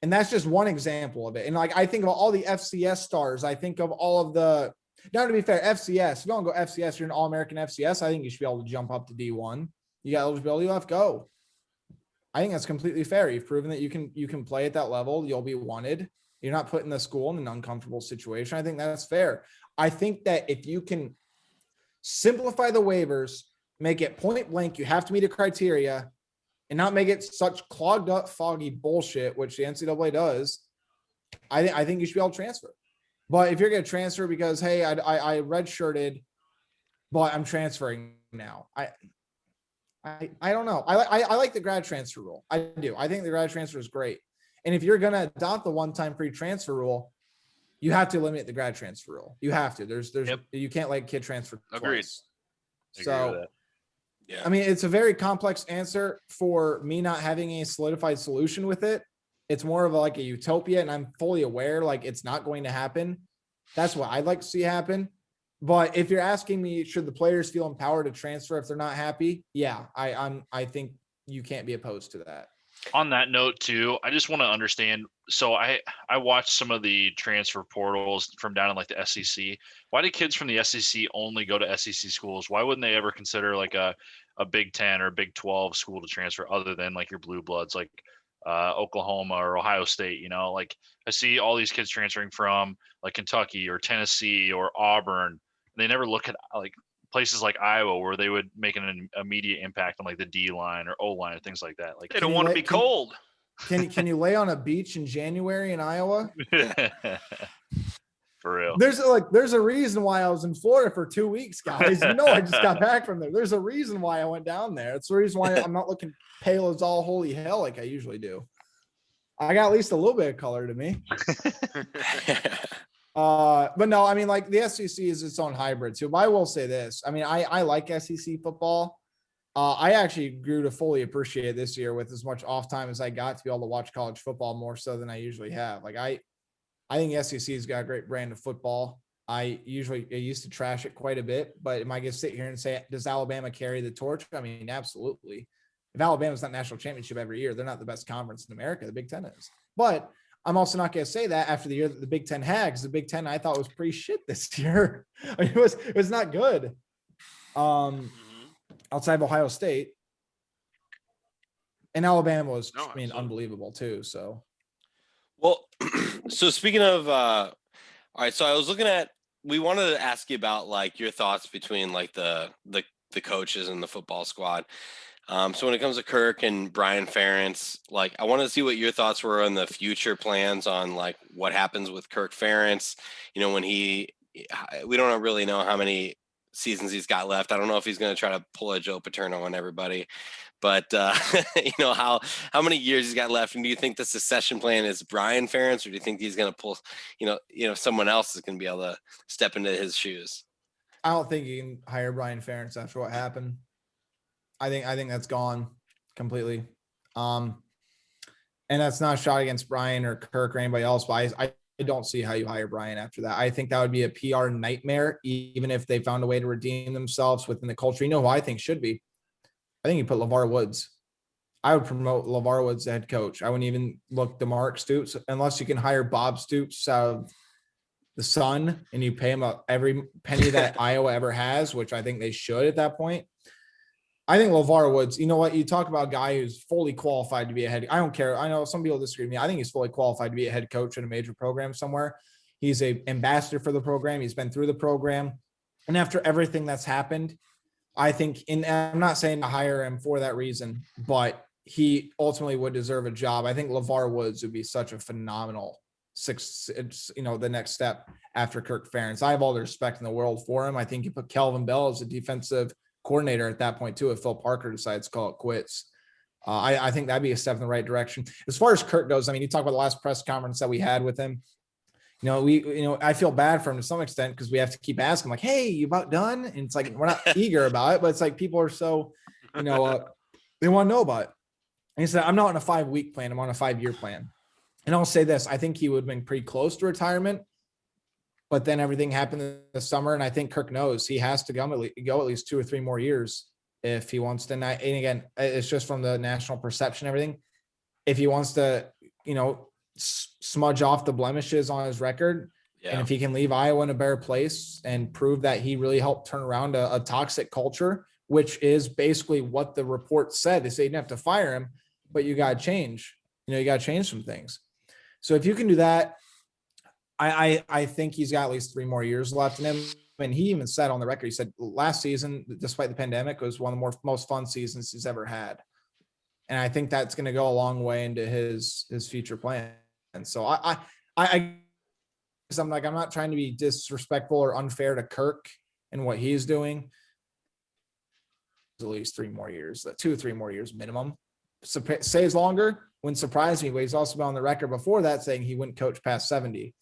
And that's just one example of it. And like, I think of all the FCS stars. I think of all of the, now to be fair, FCS, if you don't go FCS, you're an All-American FCS. I think you should be able to jump up to D1. You got eligibility left, go. I think that's completely fair. You've proven that you can play at that level. You'll be wanted. You're not putting the school in an uncomfortable situation. I think that's fair. I think that if you can simplify the waivers, make it point blank, you have to meet a criteria, and not make it such clogged up, foggy bullshit, which the NCAA does, I think you should be able to transfer. But if you're going to transfer because, hey, I redshirted, but I'm transferring now. I don't know. I like the grad transfer rule. I do. I think the grad transfer is great. And if you're going to adopt the one-time free transfer rule, you have to eliminate the grad transfer rule. You have to. You can't let kid transfer
Agreed.
twice.
Agree with that.
Yeah.
I mean, it's a very complex answer for me not having a solidified solution with it. It's more of like a utopia, and I'm fully aware like it's not going to happen. That's what I'd like to see happen. But if you're asking me, should the players feel empowered to transfer if they're not happy? Yeah, I think you can't be opposed to that.
On that note too, I just want to understand. So I watched some of the transfer portals from down in like the SEC. Why do kids from the SEC only go to SEC schools? Why wouldn't they ever consider like a Big 10 or Big 12 school to transfer other than like your blue bloods, like Oklahoma or Ohio State? Like I see all these kids transferring from like Kentucky or Tennessee or Auburn. They never look at like places like Iowa where they would make an immediate impact on like the D line or O line and things like that. Like
They don't want to be cold.
Can you lay on a beach in January in Iowa?
For real.
There's a reason why I was in Florida for 2 weeks, guys. I just got back from there. There's a reason why I went down there. It's the reason why I'm not looking pale as all holy hell like I usually do. I got at least a little bit of color to me. But no, I mean, like the SEC is its own hybrid too. But I will say this. I mean, I like SEC football. I actually grew to fully appreciate it this year with as much off time as I got to be able to watch college football more so than I usually have. Like I think SEC's got a great brand of football. I used to trash it quite a bit, but am I going to sit here and say, does Alabama carry the torch? I mean, absolutely. If Alabama's not national championship every year, they're not the best conference in America. The Big Ten is. But I'm also not going to say that after the year that the Big Ten had, because the Big Ten I thought was pretty shit this year. I mean, it was not good. Outside of Ohio State, and Alabama was unbelievable too. So,
well, so speaking of, all right, so I was looking at. We wanted to ask you about like your thoughts between like the coaches and the football squad. So when it comes to Kirk and Brian Ferentz, like I wanted to see what your thoughts were on the future plans on like what happens with Kirk Ferentz. When we don't really know how many seasons he's got left. I don't know if he's going to try to pull a Joe Paterno on everybody, but how many years he's got left. And do you think the succession plan is Brian Ferentz, or do you think he's going to pull, someone else is going to be able to step into his shoes?
I don't think you can hire Brian Ferentz after what happened. I think that's gone completely. And that's not a shot against Brian or Kirk or anybody else, but I don't see how you hire Brian after that. I think that would be a PR nightmare, even if they found a way to redeem themselves within the culture. You know who I think should be? I think you put LeVar Woods. I would promote LeVar Woods as head coach. I wouldn't even look to Mark Stoops unless you can hire Bob Stoops out of the Sun and you pay him every penny that Iowa ever has, which I think they should at that point. I think LeVar Woods, you know what? You talk about a guy who's fully qualified to be a head. I don't care. I know some people disagree with me. I think he's fully qualified to be a head coach in a major program somewhere. He's a ambassador for the program. He's been through the program. And after everything that's happened, I think I'm not saying to hire him for that reason, but he ultimately would deserve a job. I think LeVar Woods would be such a phenomenal the next step after Kirk Ferentz. I have all the respect in the world for him. I think you put Kelvin Bell as a defensive coordinator at that point too, if Phil Parker decides to call it quits. I think that'd be a step in the right direction. As far as Kirk goes, I mean, you talk about the last press conference that we had with him. I feel bad for him to some extent because we have to keep asking, like, hey, you about done? And it's like, we're not eager about it, but it's like people are so, they want to know about it. And he said, I'm not on a 5-week plan. I'm on a 5-year plan. And I'll say this, I think he would have been pretty close to retirement, but then everything happened in the summer. And I think Kirk knows he has to go at least 2 or 3 more years if he wants to. And again, it's just from the national perception, everything. If he wants to, smudge off the blemishes on his record. Yeah. And if he can leave Iowa in a better place and prove that he really helped turn around a toxic culture, which is basically what the report said. They say you didn't have to fire him, but you got to change. You got to change some things. So if you can do that, I think he's got at least 3 more years left in him. And he even said on the record, he said last season, despite the pandemic, was one of the most fun seasons he's ever had. And I think that's going to go a long way into his future plan. And so I'm not trying to be disrespectful or unfair to Kirk and what he's doing. At least 3 more years, 2 or 3 more years minimum. Says longer wouldn't surprise me, but he's also been on the record before that saying he wouldn't coach past 70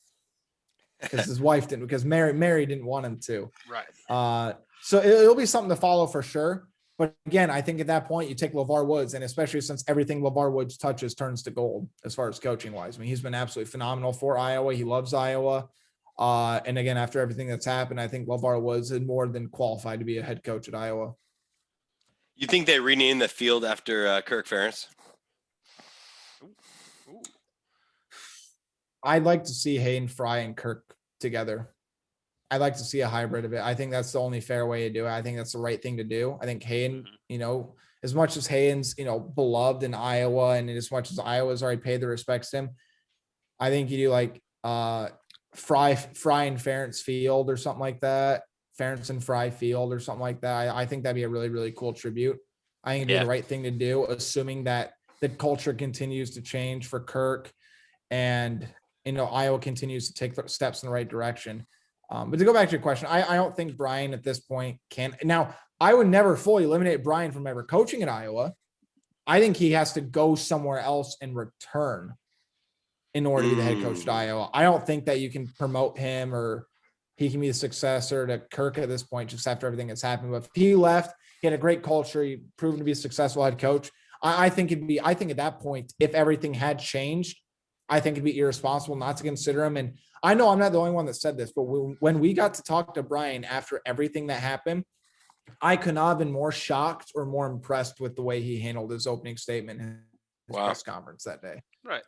because his wife didn't, because Mary didn't want him to.
Right.
So it'll be something to follow for sure. But again, I think at that point you take LeVar Woods, and especially since everything LeVar Woods touches turns to gold as far as coaching wise. I mean, he's been absolutely phenomenal for Iowa. He loves Iowa. And again, after everything that's happened, I think LeVar Woods is more than qualified to be a head coach at Iowa.
You think they renamed the field after Kirk Ferentz?
I'd like to see Hayden Fry and Kirk together. I'd like to see a hybrid of it. I think that's the only fair way to do it. I think that's the right thing to do. I think Hayden, as much as Hayden's, beloved in Iowa, and as much as Iowa's already paid the respects to him, I think you do like Fry and Ferentz Field or something like that. Ferentz and Fry Field or something like that. I think that'd be a really, really cool tribute. I think it'd be the right thing to do, assuming that the culture continues to change for Kirk and, Iowa continues to take steps in the right direction. But to go back to your question, I don't think Brian at this point can. Now, I would never fully eliminate Brian from ever coaching at Iowa. I think he has to go somewhere else and return in order to be the head coach at Iowa. I don't think that you can promote him or he can be the successor to Kirk at this point, just after everything that's happened. But if he left, he had a great culture, he proven to be a successful head coach. I think at that point, if everything had changed, I think it'd be irresponsible not to consider him. And I know I'm not the only one that said this, but when we got to talk to Brian after everything that happened, I could not have been more shocked or more impressed with the way he handled his opening statement in his press conference that day.
Right.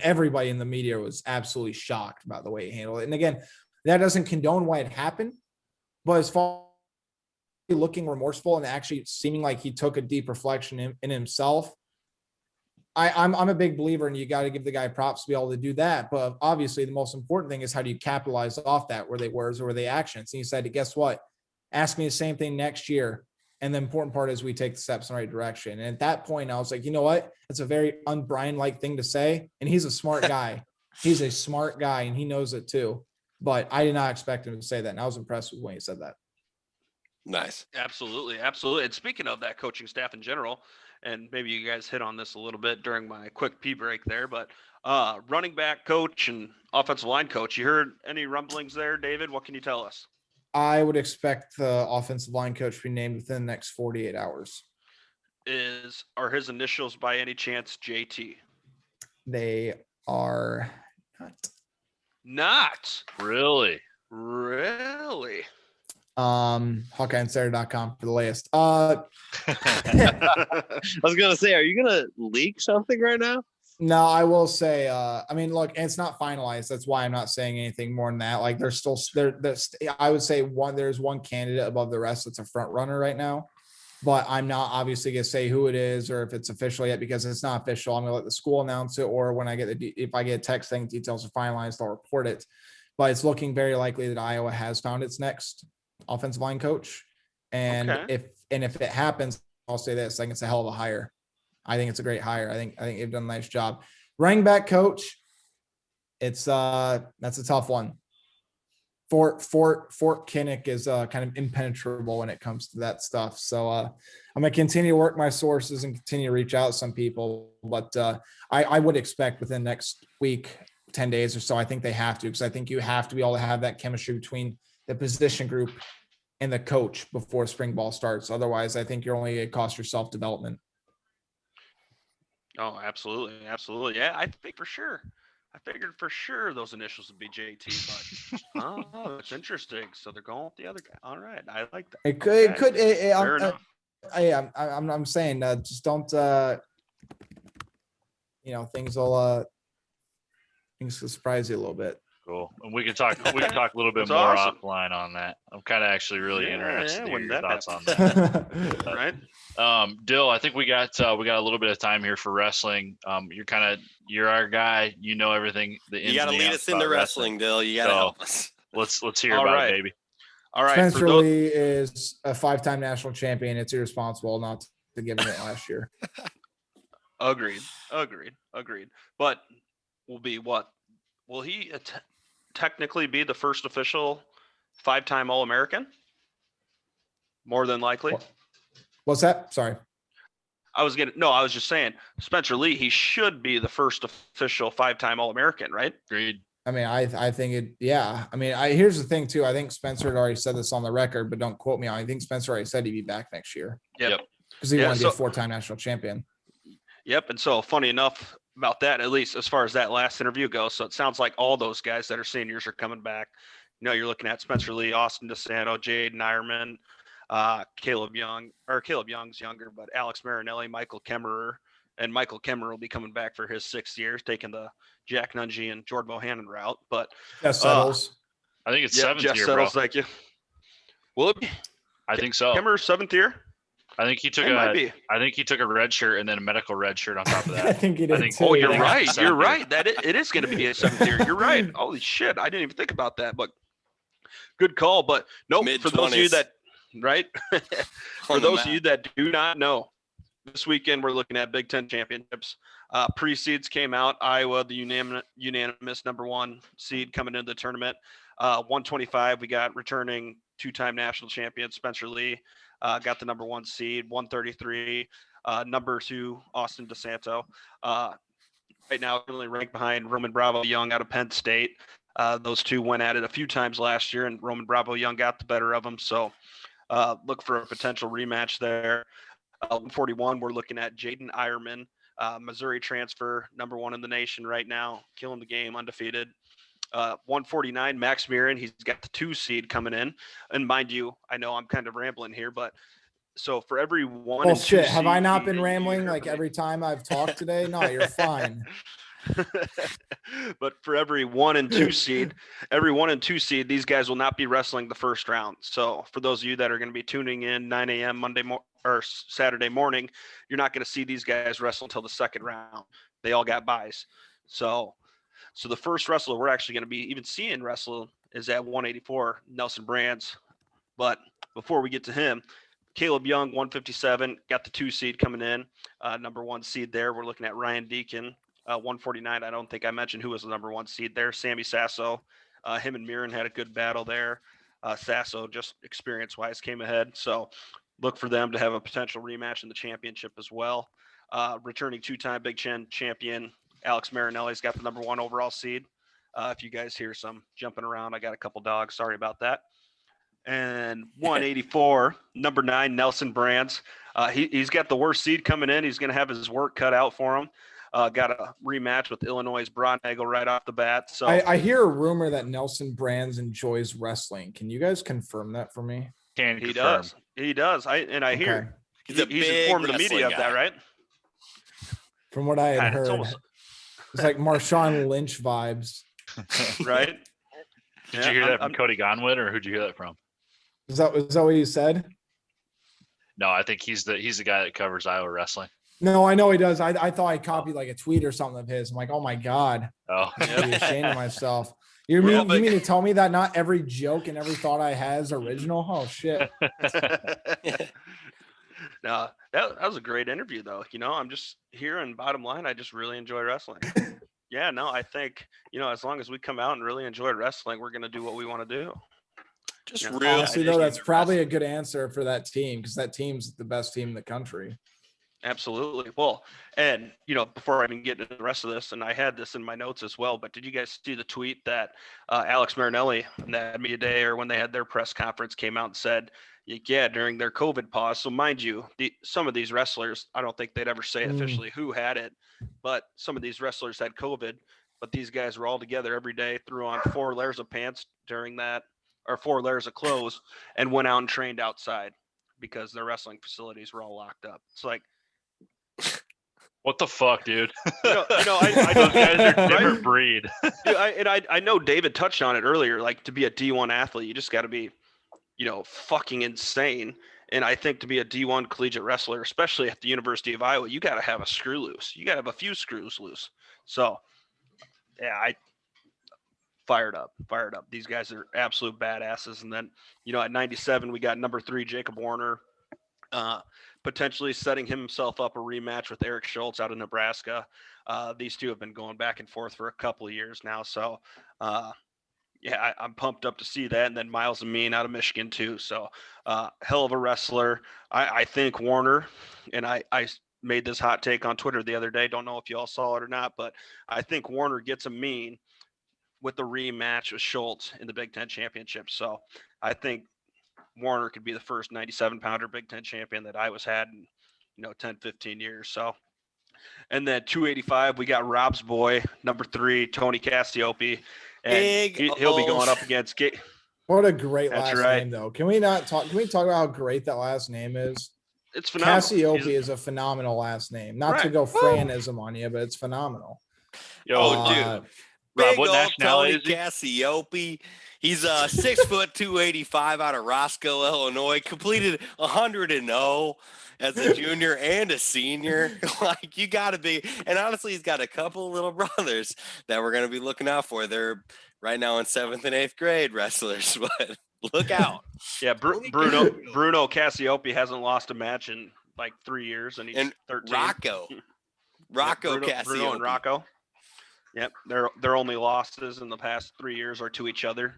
Everybody in the media was absolutely shocked about the way he handled it. And again, that doesn't condone why it happened, but as far as looking remorseful and actually seeming like he took a deep reflection in himself, I'm a big believer, and you got to give the guy props to be able to do that. But obviously, the most important thing is how do you capitalize off that? Were they words or were they actions? And he said, guess what? Ask me the same thing next year. And the important part is we take the steps in the right direction. And at that point, I was like, you know what? It's a very un-Brian-like thing to say. And he's a smart guy. He's a smart guy, and he knows it too. But I did not expect him to say that. And I was impressed with when he said that.
Nice.
Absolutely. Absolutely. And speaking of that coaching staff in general, and maybe you guys hit on this a little bit during my quick pee break there, but running back coach and offensive line coach, you heard any rumblings there, David? What can you tell us?
I would expect the offensive line coach to be named within the next 48 hours.
Are his initials by any chance JT?
They are not.
Not really.
HawkeyeInsider.com for the latest.
I was gonna say, are you gonna leak something right now?
No, I will say, I mean, look, it's not finalized. That's why I'm not saying anything more than that. Like there's still there's I would say there's one candidate above the rest that's a front runner right now. But I'm not obviously gonna say who it is or if it's official yet because it's not official. I'm gonna let the school announce it, or when I get if I get a text saying details are finalized, I'll report it. But it's looking very likely that Iowa has found its next offensive line coach. And
Okay.
if it happens, I'll say this: I think it's a hell of a hire. I think it's a great hire. I think they've done a nice job. Running back coach, that's a tough one. Fort Kinnick is kind of impenetrable when it comes to that stuff. So I'm gonna continue to work my sources and continue to reach out to some people. But I would expect within the next week, 10 days or so, I think they have to, because I think you have to be able to have that chemistry between the position group and the coach before spring ball starts. Otherwise, I think you're only gonna cost yourself development.
Oh, absolutely, absolutely. Yeah, I think for sure. I figured for sure those initials would be JT, but oh, that's interesting. So they're going with the other guy. All right, I like that.
It could,
Okay. Fair enough.
I'm saying just don't, things will surprise you a little bit.
Cool. And we can talk a little bit
That's
more
awesome.
offline on that. I'm kind of actually really interested to hear
when
your
that
thoughts on
happens.
that.
Right?
Dill, I think we got a little bit of time here for wrestling. You're our guy. You know everything.
You got to lead us into wrestling, Dill. You got to help us.
Let's hear
All
about
right.
it, baby.
All right.
Spencer Lee is a 5-time national champion. It's irresponsible not to give him it last year.
Agreed. But will he technically be the first official 5-time All-American? More than likely.
What's that? Sorry.
I was just saying Spencer Lee, he should be the first official 5-time All-American, right?
Agreed.
I mean, I think it, yeah. I mean, here's the thing too. I think Spencer had already said this on the record, but don't quote me on it. I think Spencer already said he'd be back next year.
Yep.
Because he wanted to be a 4-time national champion.
Yep. And so funny enough about that, at least as far as that last interview goes. So it sounds like all those guys that are seniors are coming back. You're looking at Spencer Lee, Austin DeSanto, Jaden Ironman, Caleb Young's younger, but Alex Marinelli, Michael Kemmerer, and Michael Kemmerer will be coming back for his 6th year, taking the Jack Nungy and Jordan Bohannon route. But
Jeff Settles.
I think it's 7th
Jeff
year,
Settles,
bro.
thank you. Will it be?
I think so.
Kemmerer's 7th year?
I think he took a red shirt and then a medical red shirt on top of that.
I think he did.
Oh, you're right. You're right. It is going to be a 7th year. You're right. Holy shit. I didn't even think about that, but good call. But nope,
Mid-20s.
for those of you that, right? For those of you that do not know, this weekend we're looking at Big Ten championships. Pre-seeds came out. Iowa, the unanimous number 1 seed coming into the tournament. 125, we got returning 2-time national champion Spencer Lee. Got the number 1 seed. 133, number 2 Austin DeSanto. Right now, currently ranked behind Roman Bravo Young out of Penn State. Those two went at it a few times last year, and Roman Bravo Young got the better of them. So look for a potential rematch there. 141, we're looking at Jaden Ironman, Missouri transfer, number 1 in the nation right now, killing the game, undefeated. 149, Max Mirren, he's got the 2 seed coming in. And mind you, I know I'm kind of rambling here, but so for every 1 and 2
shit, have I
seed
not been
you
rambling
heard
like
from me.
every time I've talked today? No, you're fine.
But for every 1 and 2 seed, these guys will not be wrestling the first round. So for those of you that are going to be tuning in 9 a.m. or Saturday morning, you're not going to see these guys wrestle until the 2nd round. They all got buys. So the first wrestler we're actually going to be even seeing wrestle is at 184, Nelson Brands. But before we get to him, Caleb Young, 157, got the 2 seed coming in, number 1 seed there. We're looking at Ryan Deacon, 149. I don't think I mentioned who was the number 1 seed there. Sammy Sasso, him and Mirren had a good battle there. Sasso, just experience-wise, came ahead. So look for them to have a potential rematch in the championship as well. Returning 2-time Big Ten champion, Alex Marinelli's got the number 1 overall seed. If you guys hear some jumping around, I got a couple dogs. Sorry about that. And 184, number 9, Nelson Brands. He's got the worst seed coming in. He's going to have his work cut out for him. Got a rematch with Illinois' Broadnagel right off the bat. So
I hear a rumor that Nelson Brands enjoys wrestling. Can you guys confirm that for me?
He does. He does. I hear
He's
informed the media of that, right?
From what I had heard. It's like Marshawn Lynch vibes.
Right?
Did you hear that from Cody Gonwood, or who'd you hear that from?
Is that what you said?
No, I think he's the guy that covers Iowa wrestling.
No, I know he does. I thought I copied like a tweet or something of his. I'm like, oh my God.
Oh,
I'd be ashamed of myself. You mean to tell me that not every joke and every thought I had is original? Oh shit.
No, that was a great interview though. I'm just here, and bottom line, I just really enjoy wrestling. Yeah, no, I think, as long as we come out and really enjoy wrestling, we're going to do what we want to do.
Just
honestly though, that's probably a good answer for that team, because that team's the best team in the country.
Absolutely. Well, and before I even get into the rest of this, and I had this in my notes as well, but did you guys see the tweet that Alex Marinelli in that media day, or when they had their press conference, came out and said, yeah, during their COVID pause. So mind you, some of these wrestlers, I don't think they'd ever say officially who had it, but some of these wrestlers had COVID, but these guys were all together every day, threw on 4 layers of pants during that, or 4 layers of clothes, and went out and trained outside because their wrestling facilities were all locked up. It's like,
what the fuck, dude?
I
Those guys are a different breed.
Dude, I know David touched on it earlier. Like, to be a D1 athlete, you just got to be, fucking insane. And I think to be a D1 collegiate wrestler, especially at the University of Iowa, you got to have a screw loose. You got to have a few screws loose. So, yeah, I fired up. These guys are absolute badasses. And then, at 97, we got number 3, Jacob Warner, potentially setting himself up a rematch with Eric Schultz out of Nebraska. These two have been going back and forth for a couple of years now. So, I'm pumped up to see that. And then Miles Amin out of Michigan too. So, hell of a wrestler. I think Warner, and I made this hot take on Twitter the other day. Don't know if you all saw it or not, but I think Warner gets Amin with the rematch with Schultz in the Big Ten championship. So I think Warner could be the first 97-pounder Big Ten champion that Iowa's had in, 10, 15 years. So, and then 285, we got Rob's boy, number 3, Tony Cassiopei, and he'll be going up against
What a great last name, though. Can we talk about how great that last name is?
It's phenomenal.
Cassiopei is a phenomenal last name. Not to go Franism on you, but it's phenomenal.
Dude.
Rob,
Big
what
old
nationality
Tony Cassiopei. He's 6 foot 285 out of Roscoe, Illinois. Completed 100-0 as a junior and a senior. Like, you got to be. And honestly, he's got a couple little brothers that we're going to be looking out for. They're right now in 7th and 8th grade wrestlers, but look out.
Yeah, Bruno Cassiopei hasn't lost a match in like 3 years, and he's 13.
Rocco Cassiopei.
Bruno and Rocco. Yep, their only losses in the past 3 years are to each other,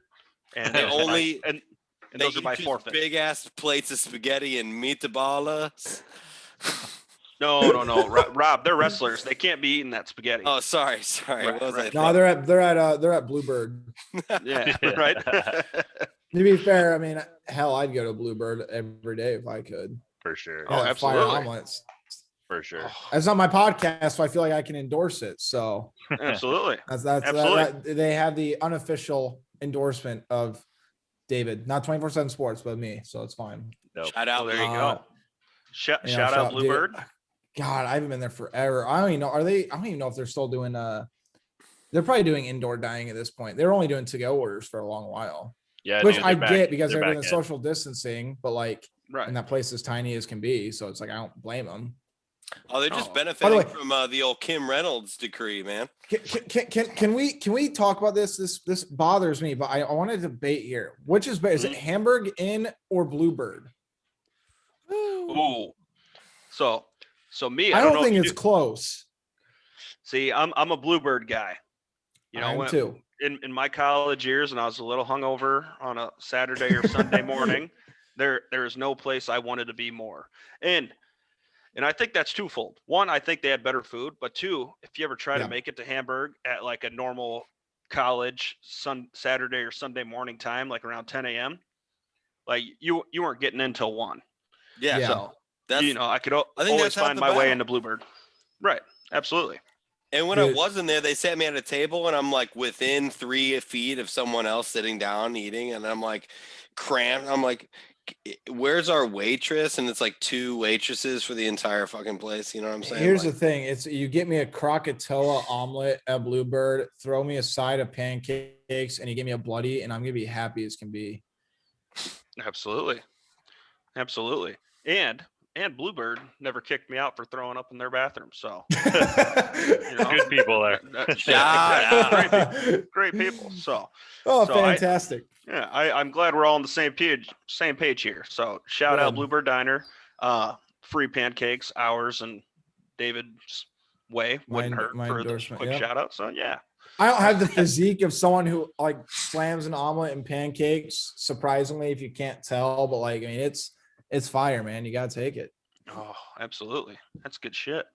and and those are by forfeit.
Big ass plates of spaghetti and meatballs.
No, Rob, they're wrestlers. They can't be eating that spaghetti.
Oh, sorry.
Right.
No, they're at Bluebird.
Yeah, right.
To be fair, I mean, hell, I'd go to Bluebird every day if I could.
For sure.
Oh, absolutely.
Fire omelets.
For sure.
It's not my podcast, so I feel like I can endorse it. So
absolutely.
They have the unofficial endorsement of David, not 24/7 Sports, but me. So it's fine.
Nope.
Shout out.
There you go. Shout out Bluebird.
Dude, God, I haven't been there forever. I don't even know. I don't even know if they're still doing they're probably doing indoor dining at this point. They were only doing to-go orders for a long while.
Yeah.
Which I get because they're doing social distancing, but like,
right.
and that place is tiny as can be. So it's like, I don't blame them.
Oh, they're just benefiting from the old Kim Reynolds decree, man.
Can we talk about this? This bothers me, but I want to debate here. Which is better? Is it Hamburg Inn or Bluebird?
Ooh. So me,
I don't think it's close.
See, I'm a Bluebird guy.
I am too.
In my college years, and I was a little hungover on a Saturday or Sunday morning, there is no place I wanted to be more. And I think that's twofold. One, I think they had better food, but two, if you ever try to make it to Hamburg at like a normal college Saturday or Sunday morning time, like around 10 a.m., like you weren't getting in till 1.
Yeah.
So
that's,
I could always find my way into Bluebird. Right. Absolutely.
And when I wasn't there, they sat me at a table and I'm like within 3 feet of someone else sitting down eating. And I'm like cramped. I'm like, where's our waitress? And it's like 2 waitresses for the entire fucking place. You know what I'm saying?
Here's
Like,
the thing: it's you get me a Krakatoa omelet at Bluebird, throw me a side of pancakes, and you give me a bloody, and I'm gonna be happy as can be.
Absolutely. And Bluebird never kicked me out for throwing up in their bathroom. So
Good people there.
Great people. So
Oh,
So
fantastic!
I'm glad we're all on the same page here. So shout out
Good.
Bluebird Diner, free pancakes, ours and David's way wouldn't hurt
my
for the
endorsement,
quick
yep.
shout out. So yeah.
I don't have the physique of someone who like slams an omelet and pancakes. Surprisingly, if you can't tell, but like I mean, it's fire, man. You gotta take it.
Oh, absolutely. That's good shit.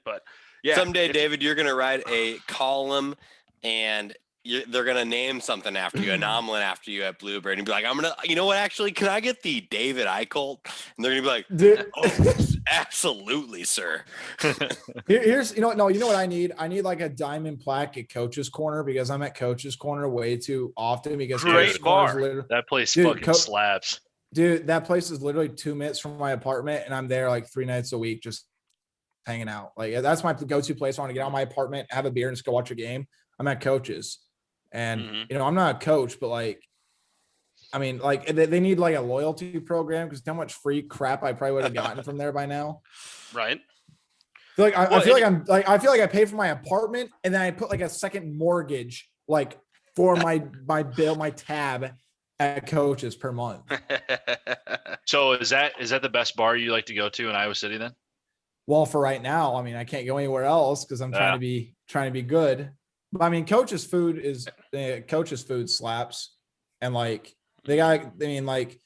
But yeah,
someday, David, you're gonna write a column, and they're gonna name something after you, an omelet after you at Bluebird, and be like, you know what? Actually, can I get the David Eickholt? And they're gonna be like,
Dude,
oh, absolutely, sir.
here's you know what I need? I need like a diamond plaque at Coach's Corner because I'm at Coach's Corner way too often because
Great
Coach's Corner's
bar.
literally-
That place
Dude,
fucking slaps.
Dude, that place is literally 2 minutes from my apartment, and I'm there like 3 nights a week just hanging out. Like that's my go-to place. I want to get out of my apartment, have a beer, and just go watch a game. I'm at Coach's, and you know I'm not a coach, but like, I mean, like they need like a loyalty program because how much free crap I probably would have gotten from there by now.
right.
I feel like I pay for my apartment, and then I put like a second mortgage like for my bill, my tab at Coach's per month.
So is that the best bar you like to go to in Iowa City then?
Well, for right now, I mean, I can't go anywhere else because I'm trying to be good. But I mean, Coach's food slaps, and like they got. I mean, like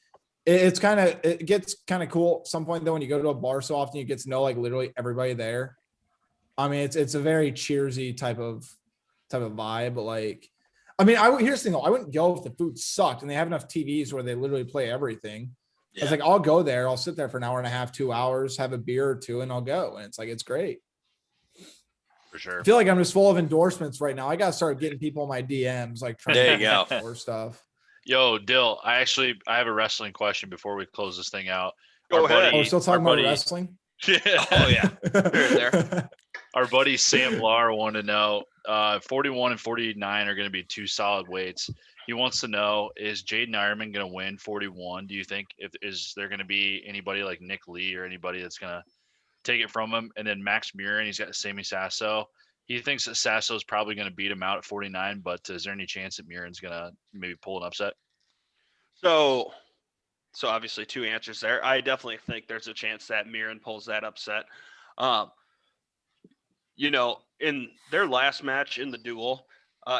it gets kind of cool at some point though when you go to a bar so often you get to know like literally everybody there. I mean, it's a very cheersy type of vibe, but like. I mean, here's the thing though. I wouldn't go if the food sucked and they have enough TVs where they literally play everything. Yeah. It's like, I'll go there. I'll sit there for an hour and a half, 2 hours, have a beer or two, and I'll go. And it's like, it's great.
For sure.
I feel like I'm just full of endorsements right now. I got to start getting people in my DMs, like trying
there you go.
More stuff.
Yo, Dill, I have a wrestling question before we close this thing out.
Go ahead.
We're still talking about wrestling?
Oh, yeah.
there.
Our buddy Sam Lar wanted to know, 41 and 49 are going to be 2 solid weights. He wants to know, is Jaden Ironman going to win 41? Do you think is there going to be anybody like Nick Lee or anybody that's going to take it from him? And then Max Murin, he's got Sammy Sasso. He thinks that Sasso is probably going to beat him out at 49, but is there any chance that Murin's going to maybe pull an upset?
So obviously 2 answers there. I definitely think there's a chance that Murin pulls that upset. You know, in their last match in the duel,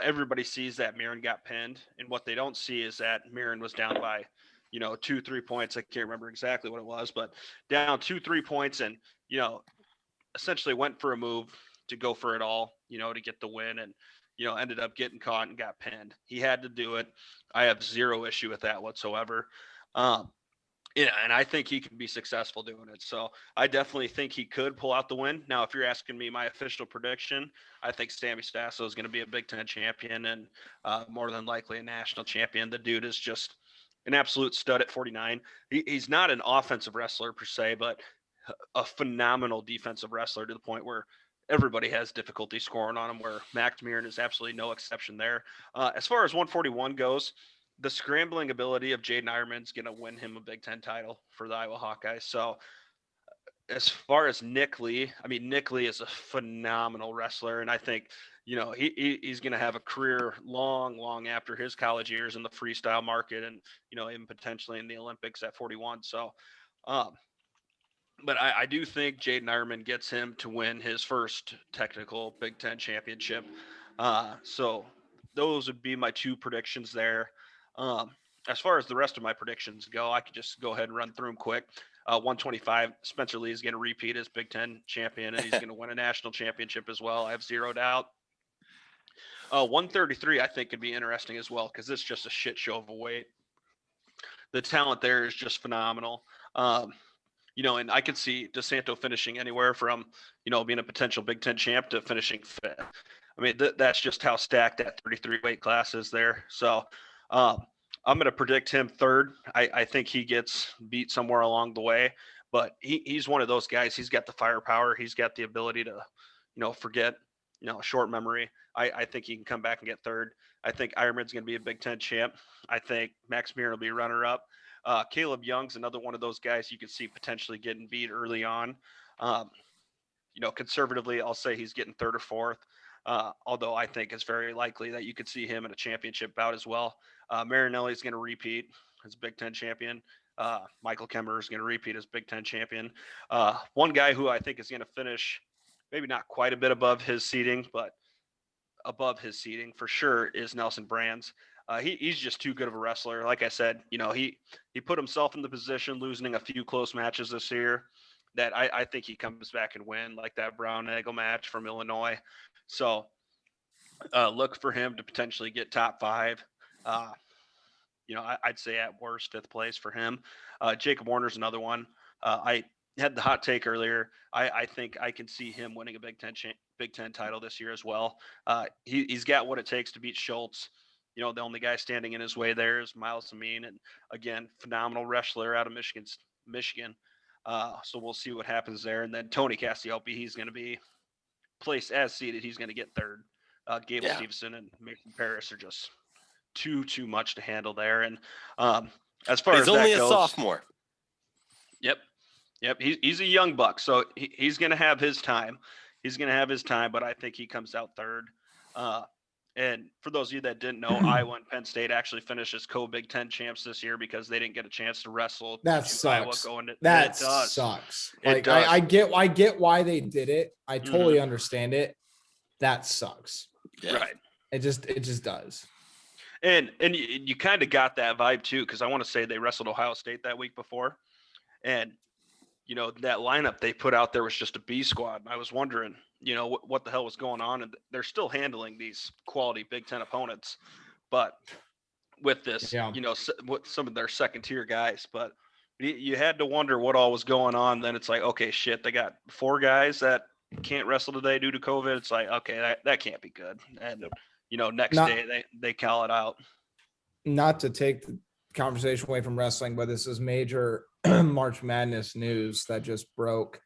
everybody sees that Murin got pinned, and what they don't see is that Murin was down by, 2-3 points. I can't remember exactly what it was, but down 2-3 points, and essentially went for a move to go for it all, to get the win, and ended up getting caught and got pinned. He had to do it. I have zero issue with that whatsoever. Yeah, and I think he can be successful doing it. So I definitely think he could pull out the win. Now, if you're asking me my official prediction, I think Sammy Sasso is going to be a Big Ten champion and more than likely a national champion. The dude is just an absolute stud at 49. He's not an offensive wrestler per se, but a phenomenal defensive wrestler to the point where everybody has difficulty scoring on him, where Max Murin is absolutely no exception there. As far as 141 goes, the scrambling ability of Jaden Ironman is going to win him a Big Ten title for the Iowa Hawkeyes. So as far as Nick Lee, I mean, Nick Lee is a phenomenal wrestler. And I think, he's going to have a career long after his college years in the freestyle market and, even potentially in the Olympics at 41. So, but I do think Jaden Ironman gets him to win his first technical Big Ten championship. So those would be my 2 predictions there. As far as the rest of my predictions go, I could just go ahead and run through them quick. 125, Spencer Lee is going to repeat as Big Ten champion, and he's going to win a national championship as well. I have zero doubt. 133, I think, could be interesting as well because it's just a shit show of a weight. The talent there is just phenomenal. And I could see DeSanto finishing anywhere from, being a potential Big Ten champ to finishing 5th. I mean, that's just how stacked that 33 weight class is there. So I'm going to predict him third. I think he gets beat somewhere along the way, but he's one of those guys. He's got the firepower. He's got the ability to, forget, short memory. I think he can come back and get third. I think Ironman's going to be a Big Ten champ. I think Max Muir will be runner up. Caleb Young's another one of those guys you could see potentially getting beat early on. Conservatively, I'll say he's getting third or fourth. Although I think it's very likely that you could see him in a championship bout as well. Marinelli is going to repeat as Big Ten champion. Michael Kemmer is going to repeat as Big Ten champion. One guy who I think is going to finish maybe not quite a bit above his seeding, but above his seeding for sure is Nelson Brands. He's just too good of a wrestler. Like I said, he put himself in the position, losing a few close matches this year, that I think he comes back and win, like that Brown Nagel match from Illinois. So look for him to potentially get top 5. I'd say at worst 5th place for him. Jacob Warner's another one. I had the hot take earlier. I think I can see him winning a Big Ten title this year as well. He's got what it takes to beat Schultz. The only guy standing in his way there is Miles Amin, and again, phenomenal wrestler out of Michigan. So we'll see what happens there. And then Tony Cassiopei, he's going to be placed as seeded. He's going to get third. Gable Stevenson and Mason Paris are just too much to handle there. And as far as
he's only
that goes,
a sophomore.
Yep. He's a young buck, so he's going to have his time. But I think he comes out third. And for those of you that didn't know, Iowa and Penn State actually finished as co-Big Ten champs this year because they didn't get a chance to wrestle.
That sucks.
That
sucks.
It does.
I get why they did it. I totally understand it. That sucks.
Yeah.
Right.
It just does.
And you kind of got that vibe too, because I want to say they wrestled Ohio State that week before, and that lineup they put out there was just a B squad. I was wondering, what the hell was going on, and they're still handling these quality Big Ten opponents, but with this, with some of their second tier guys. But you had to wonder what all was going on. Then it's like, okay, shit, they got 4 guys that can't wrestle today due to COVID. It's like, okay, that can't be good. And next day they call it out.
Not to take the conversation away from wrestling, but this is major March Madness news that just broke.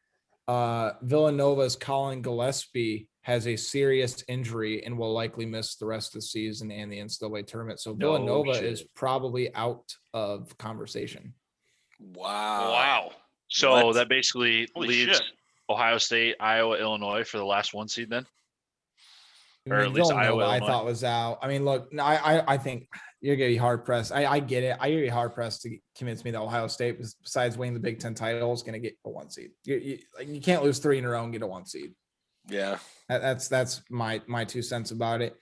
Villanova's Colin Gillespie has a serious injury and will likely miss the rest of the season and the NCAA tournament. So Villanova is probably out of conversation.
Wow.
So that basically
Holy
leaves
shit.
Ohio State, Iowa, Illinois for the last 1 seed then?
I mean,
Or at least
Villanova,
Iowa,
I
Illinois.
thought was out. I mean, look, I think you're gonna be hard pressed. I get it. You're gonna be hard pressed to convince me that Ohio State, besides winning the Big Ten title, is gonna get a 1 seed. You can't lose 3 in a row and get a 1 seed.
Yeah.
That's my 2 cents about it.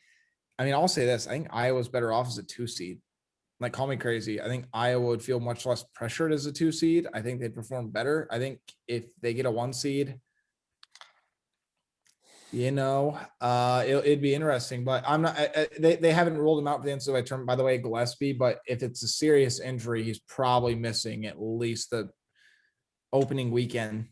I mean, I'll say this. I think Iowa's better off as a 2 seed. Like, call me crazy. I think Iowa would feel much less pressured as a 2 seed. I think they'd perform better. I think if they get a 1 seed, it'd be interesting, but I'm not. They haven't ruled him out for the NCAA tournament, by the way, Gillespie. But if it's a serious injury, he's probably missing at least the opening weekend,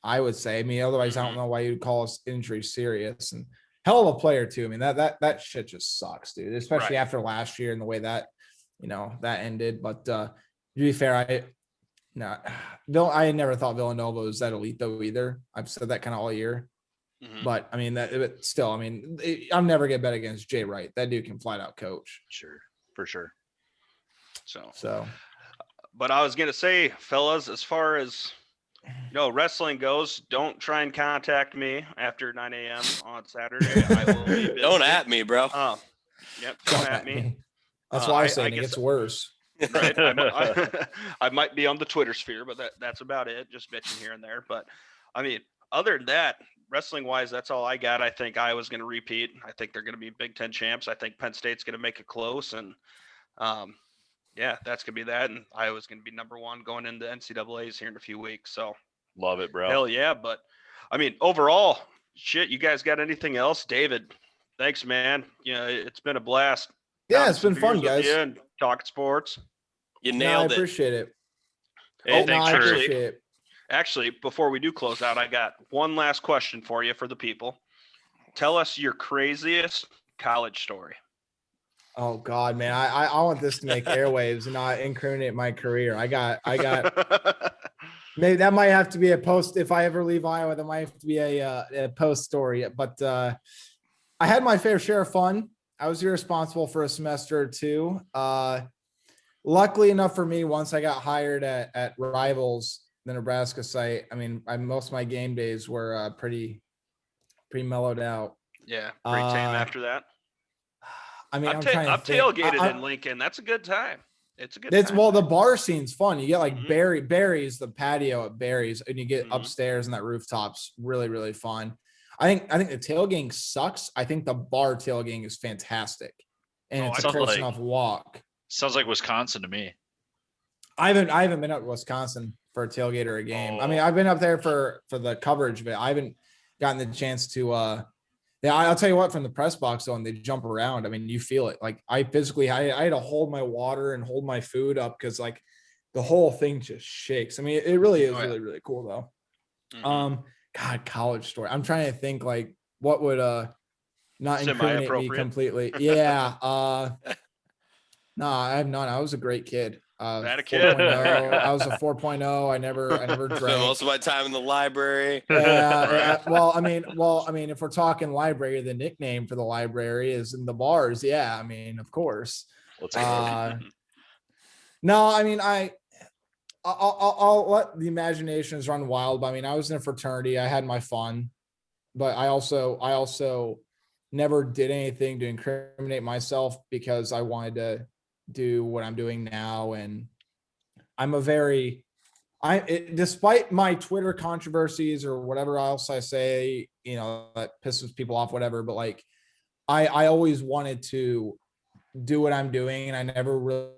I would say. I mean, otherwise, I don't know why you'd call his injury serious. And hell of a player too. I mean, that shit just sucks, dude. Especially after last year and the way that that ended. But to be fair, I never thought Villanova was that elite though either. I've said that kind of all year. But I mean, I'm never gonna bet against Jay Wright. That dude can flat out coach.
Sure, for sure.
So,
but I was gonna say, fellas, as far as wrestling goes, don't try and contact me after 9 a.m. on Saturday. I will be busy.
Don't at me, bro.
Yep, don't at me.
That's why I say it gets worse.
Right? I might be on the Twitter sphere, but that's about it. Just bitching here and there. But I mean, other than that, wrestling wise, that's all I got. I think Iowa's going to repeat. I think they're going to be Big Ten champs. I think Penn State's going to make it close. And that's going to be that. And Iowa's going to be number 1 going into NCAAs here in a few weeks. So
love it, bro.
Hell yeah. But I mean, overall, shit, you guys got anything else? David, thanks, man. It's been a blast.
Yeah, it's been fun, guys.
And talking sports.
You nailed
I appreciate it.
Hey,
I appreciate it.
Actually, before we do close out, I got one last question for you for the people. Tell us your craziest college story.
Oh God, man. I want this to make airwaves and not incriminate my career. I got maybe that might have to be a post. If I ever leave Iowa, that might have to be a post story. But I had my fair share of fun. I was irresponsible for a semester or two. Luckily enough for me, once I got hired at Rivals, the Nebraska site, I mean, most of my game days were pretty mellowed out.
Yeah, great time after that.
I mean,
I've
I'm
tailgated in Lincoln. That's a good time. It's a good time.
Well, the bar scene's fun. You get like
Mhm.
Barry's, the patio at Barry's, and you get upstairs and that rooftop's really, really fun. I think the tailgating sucks. I think the bar tailgating is fantastic. And it's a close enough walk.
Sounds like Wisconsin to me.
I haven't been up to Wisconsin for a tailgate or a game. I mean, I've been up there for the coverage of it. I haven't gotten the chance to yeah, I'll tell you what, from the press box though, and they jump around. I mean, you feel it. Like I had to hold my water and hold my food up because like the whole thing just shakes. I mean, it really is really, really cool though. God, college story. I'm trying to think like what would not incriminate me completely. Yeah. No, I have none. I was a great kid.
That a kid.
I was a 4.0. I never
Spent
drank.
most of my time in the librry.
Yeah. Well, I mean, if we're talking library, the nickname for the library is in the bars. Yeah. I mean, of course. No, I mean, I'll let the imaginations run wild. But I mean, I was in a fraternity. I had my fun, but I also never did anything to incriminate myself because I wanted to do what I'm doing now. And I'm despite my Twitter controversies or whatever else I say, you know, that pisses people off, whatever, but like, I always wanted to do what I'm doing. And I never really,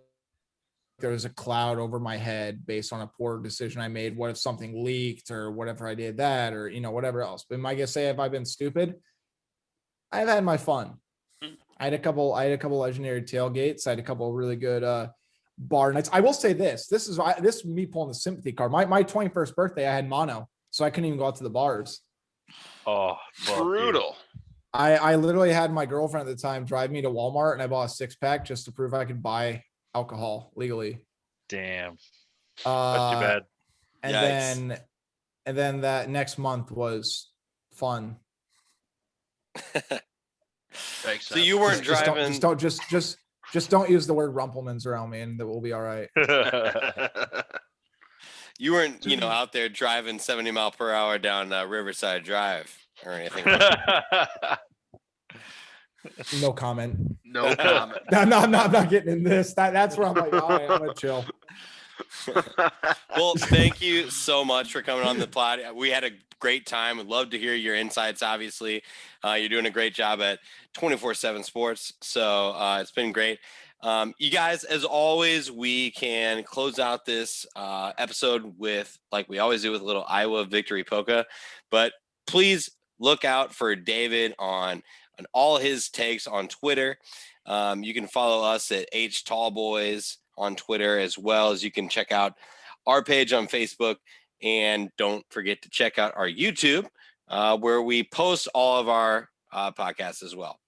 there was a cloud over my head based on a poor decision I made. What if something leaked or whatever I did that, or, you know, whatever else. But am I gonna say, have I been stupid? I've had my fun. I had a couple legendary tailgates. I had a couple really good bar nights. I will say this is me pulling the sympathy card. My 21st birthday, I had mono, so I couldn't even go out to the bars.
Oh,
brutal.
I literally had my girlfriend at the time drive me to Walmart, and I bought a 6-pack just to prove I could buy alcohol legally.
Damn. That's too bad.
And then that next month was fun.
So you weren't driving.
Just don't use the word Rumplemans around me, and that will be all right.
You weren't, out there driving 70 mile per hour down Riverside Drive or anything.
No comment.
No comment.
No, I'm not getting in this. That's where I'm like, all right, I'm gonna chill.
Well, thank you so much for coming on the pod. We had a great time. Would love to hear your insights. Obviously, you're doing a great job at 24/7 Sports. So it's been great. You guys, as always, we can close out this episode with, like we always do, with a little Iowa victory polka. But please look out for David on all his takes on Twitter. You can follow us at H Tallboys on Twitter, as well as you can check out our page on Facebook. And don't forget to check out our YouTube, where we post all of our podcasts as well.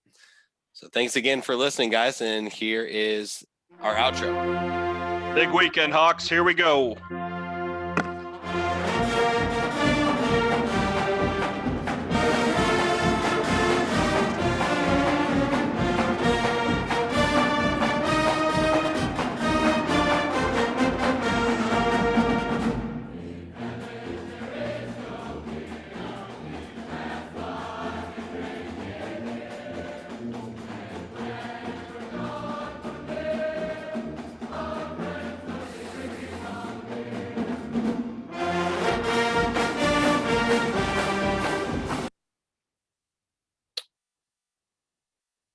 So thanks again for listening, guys. And here is our outro.
Big weekend, Hawks. Here we go.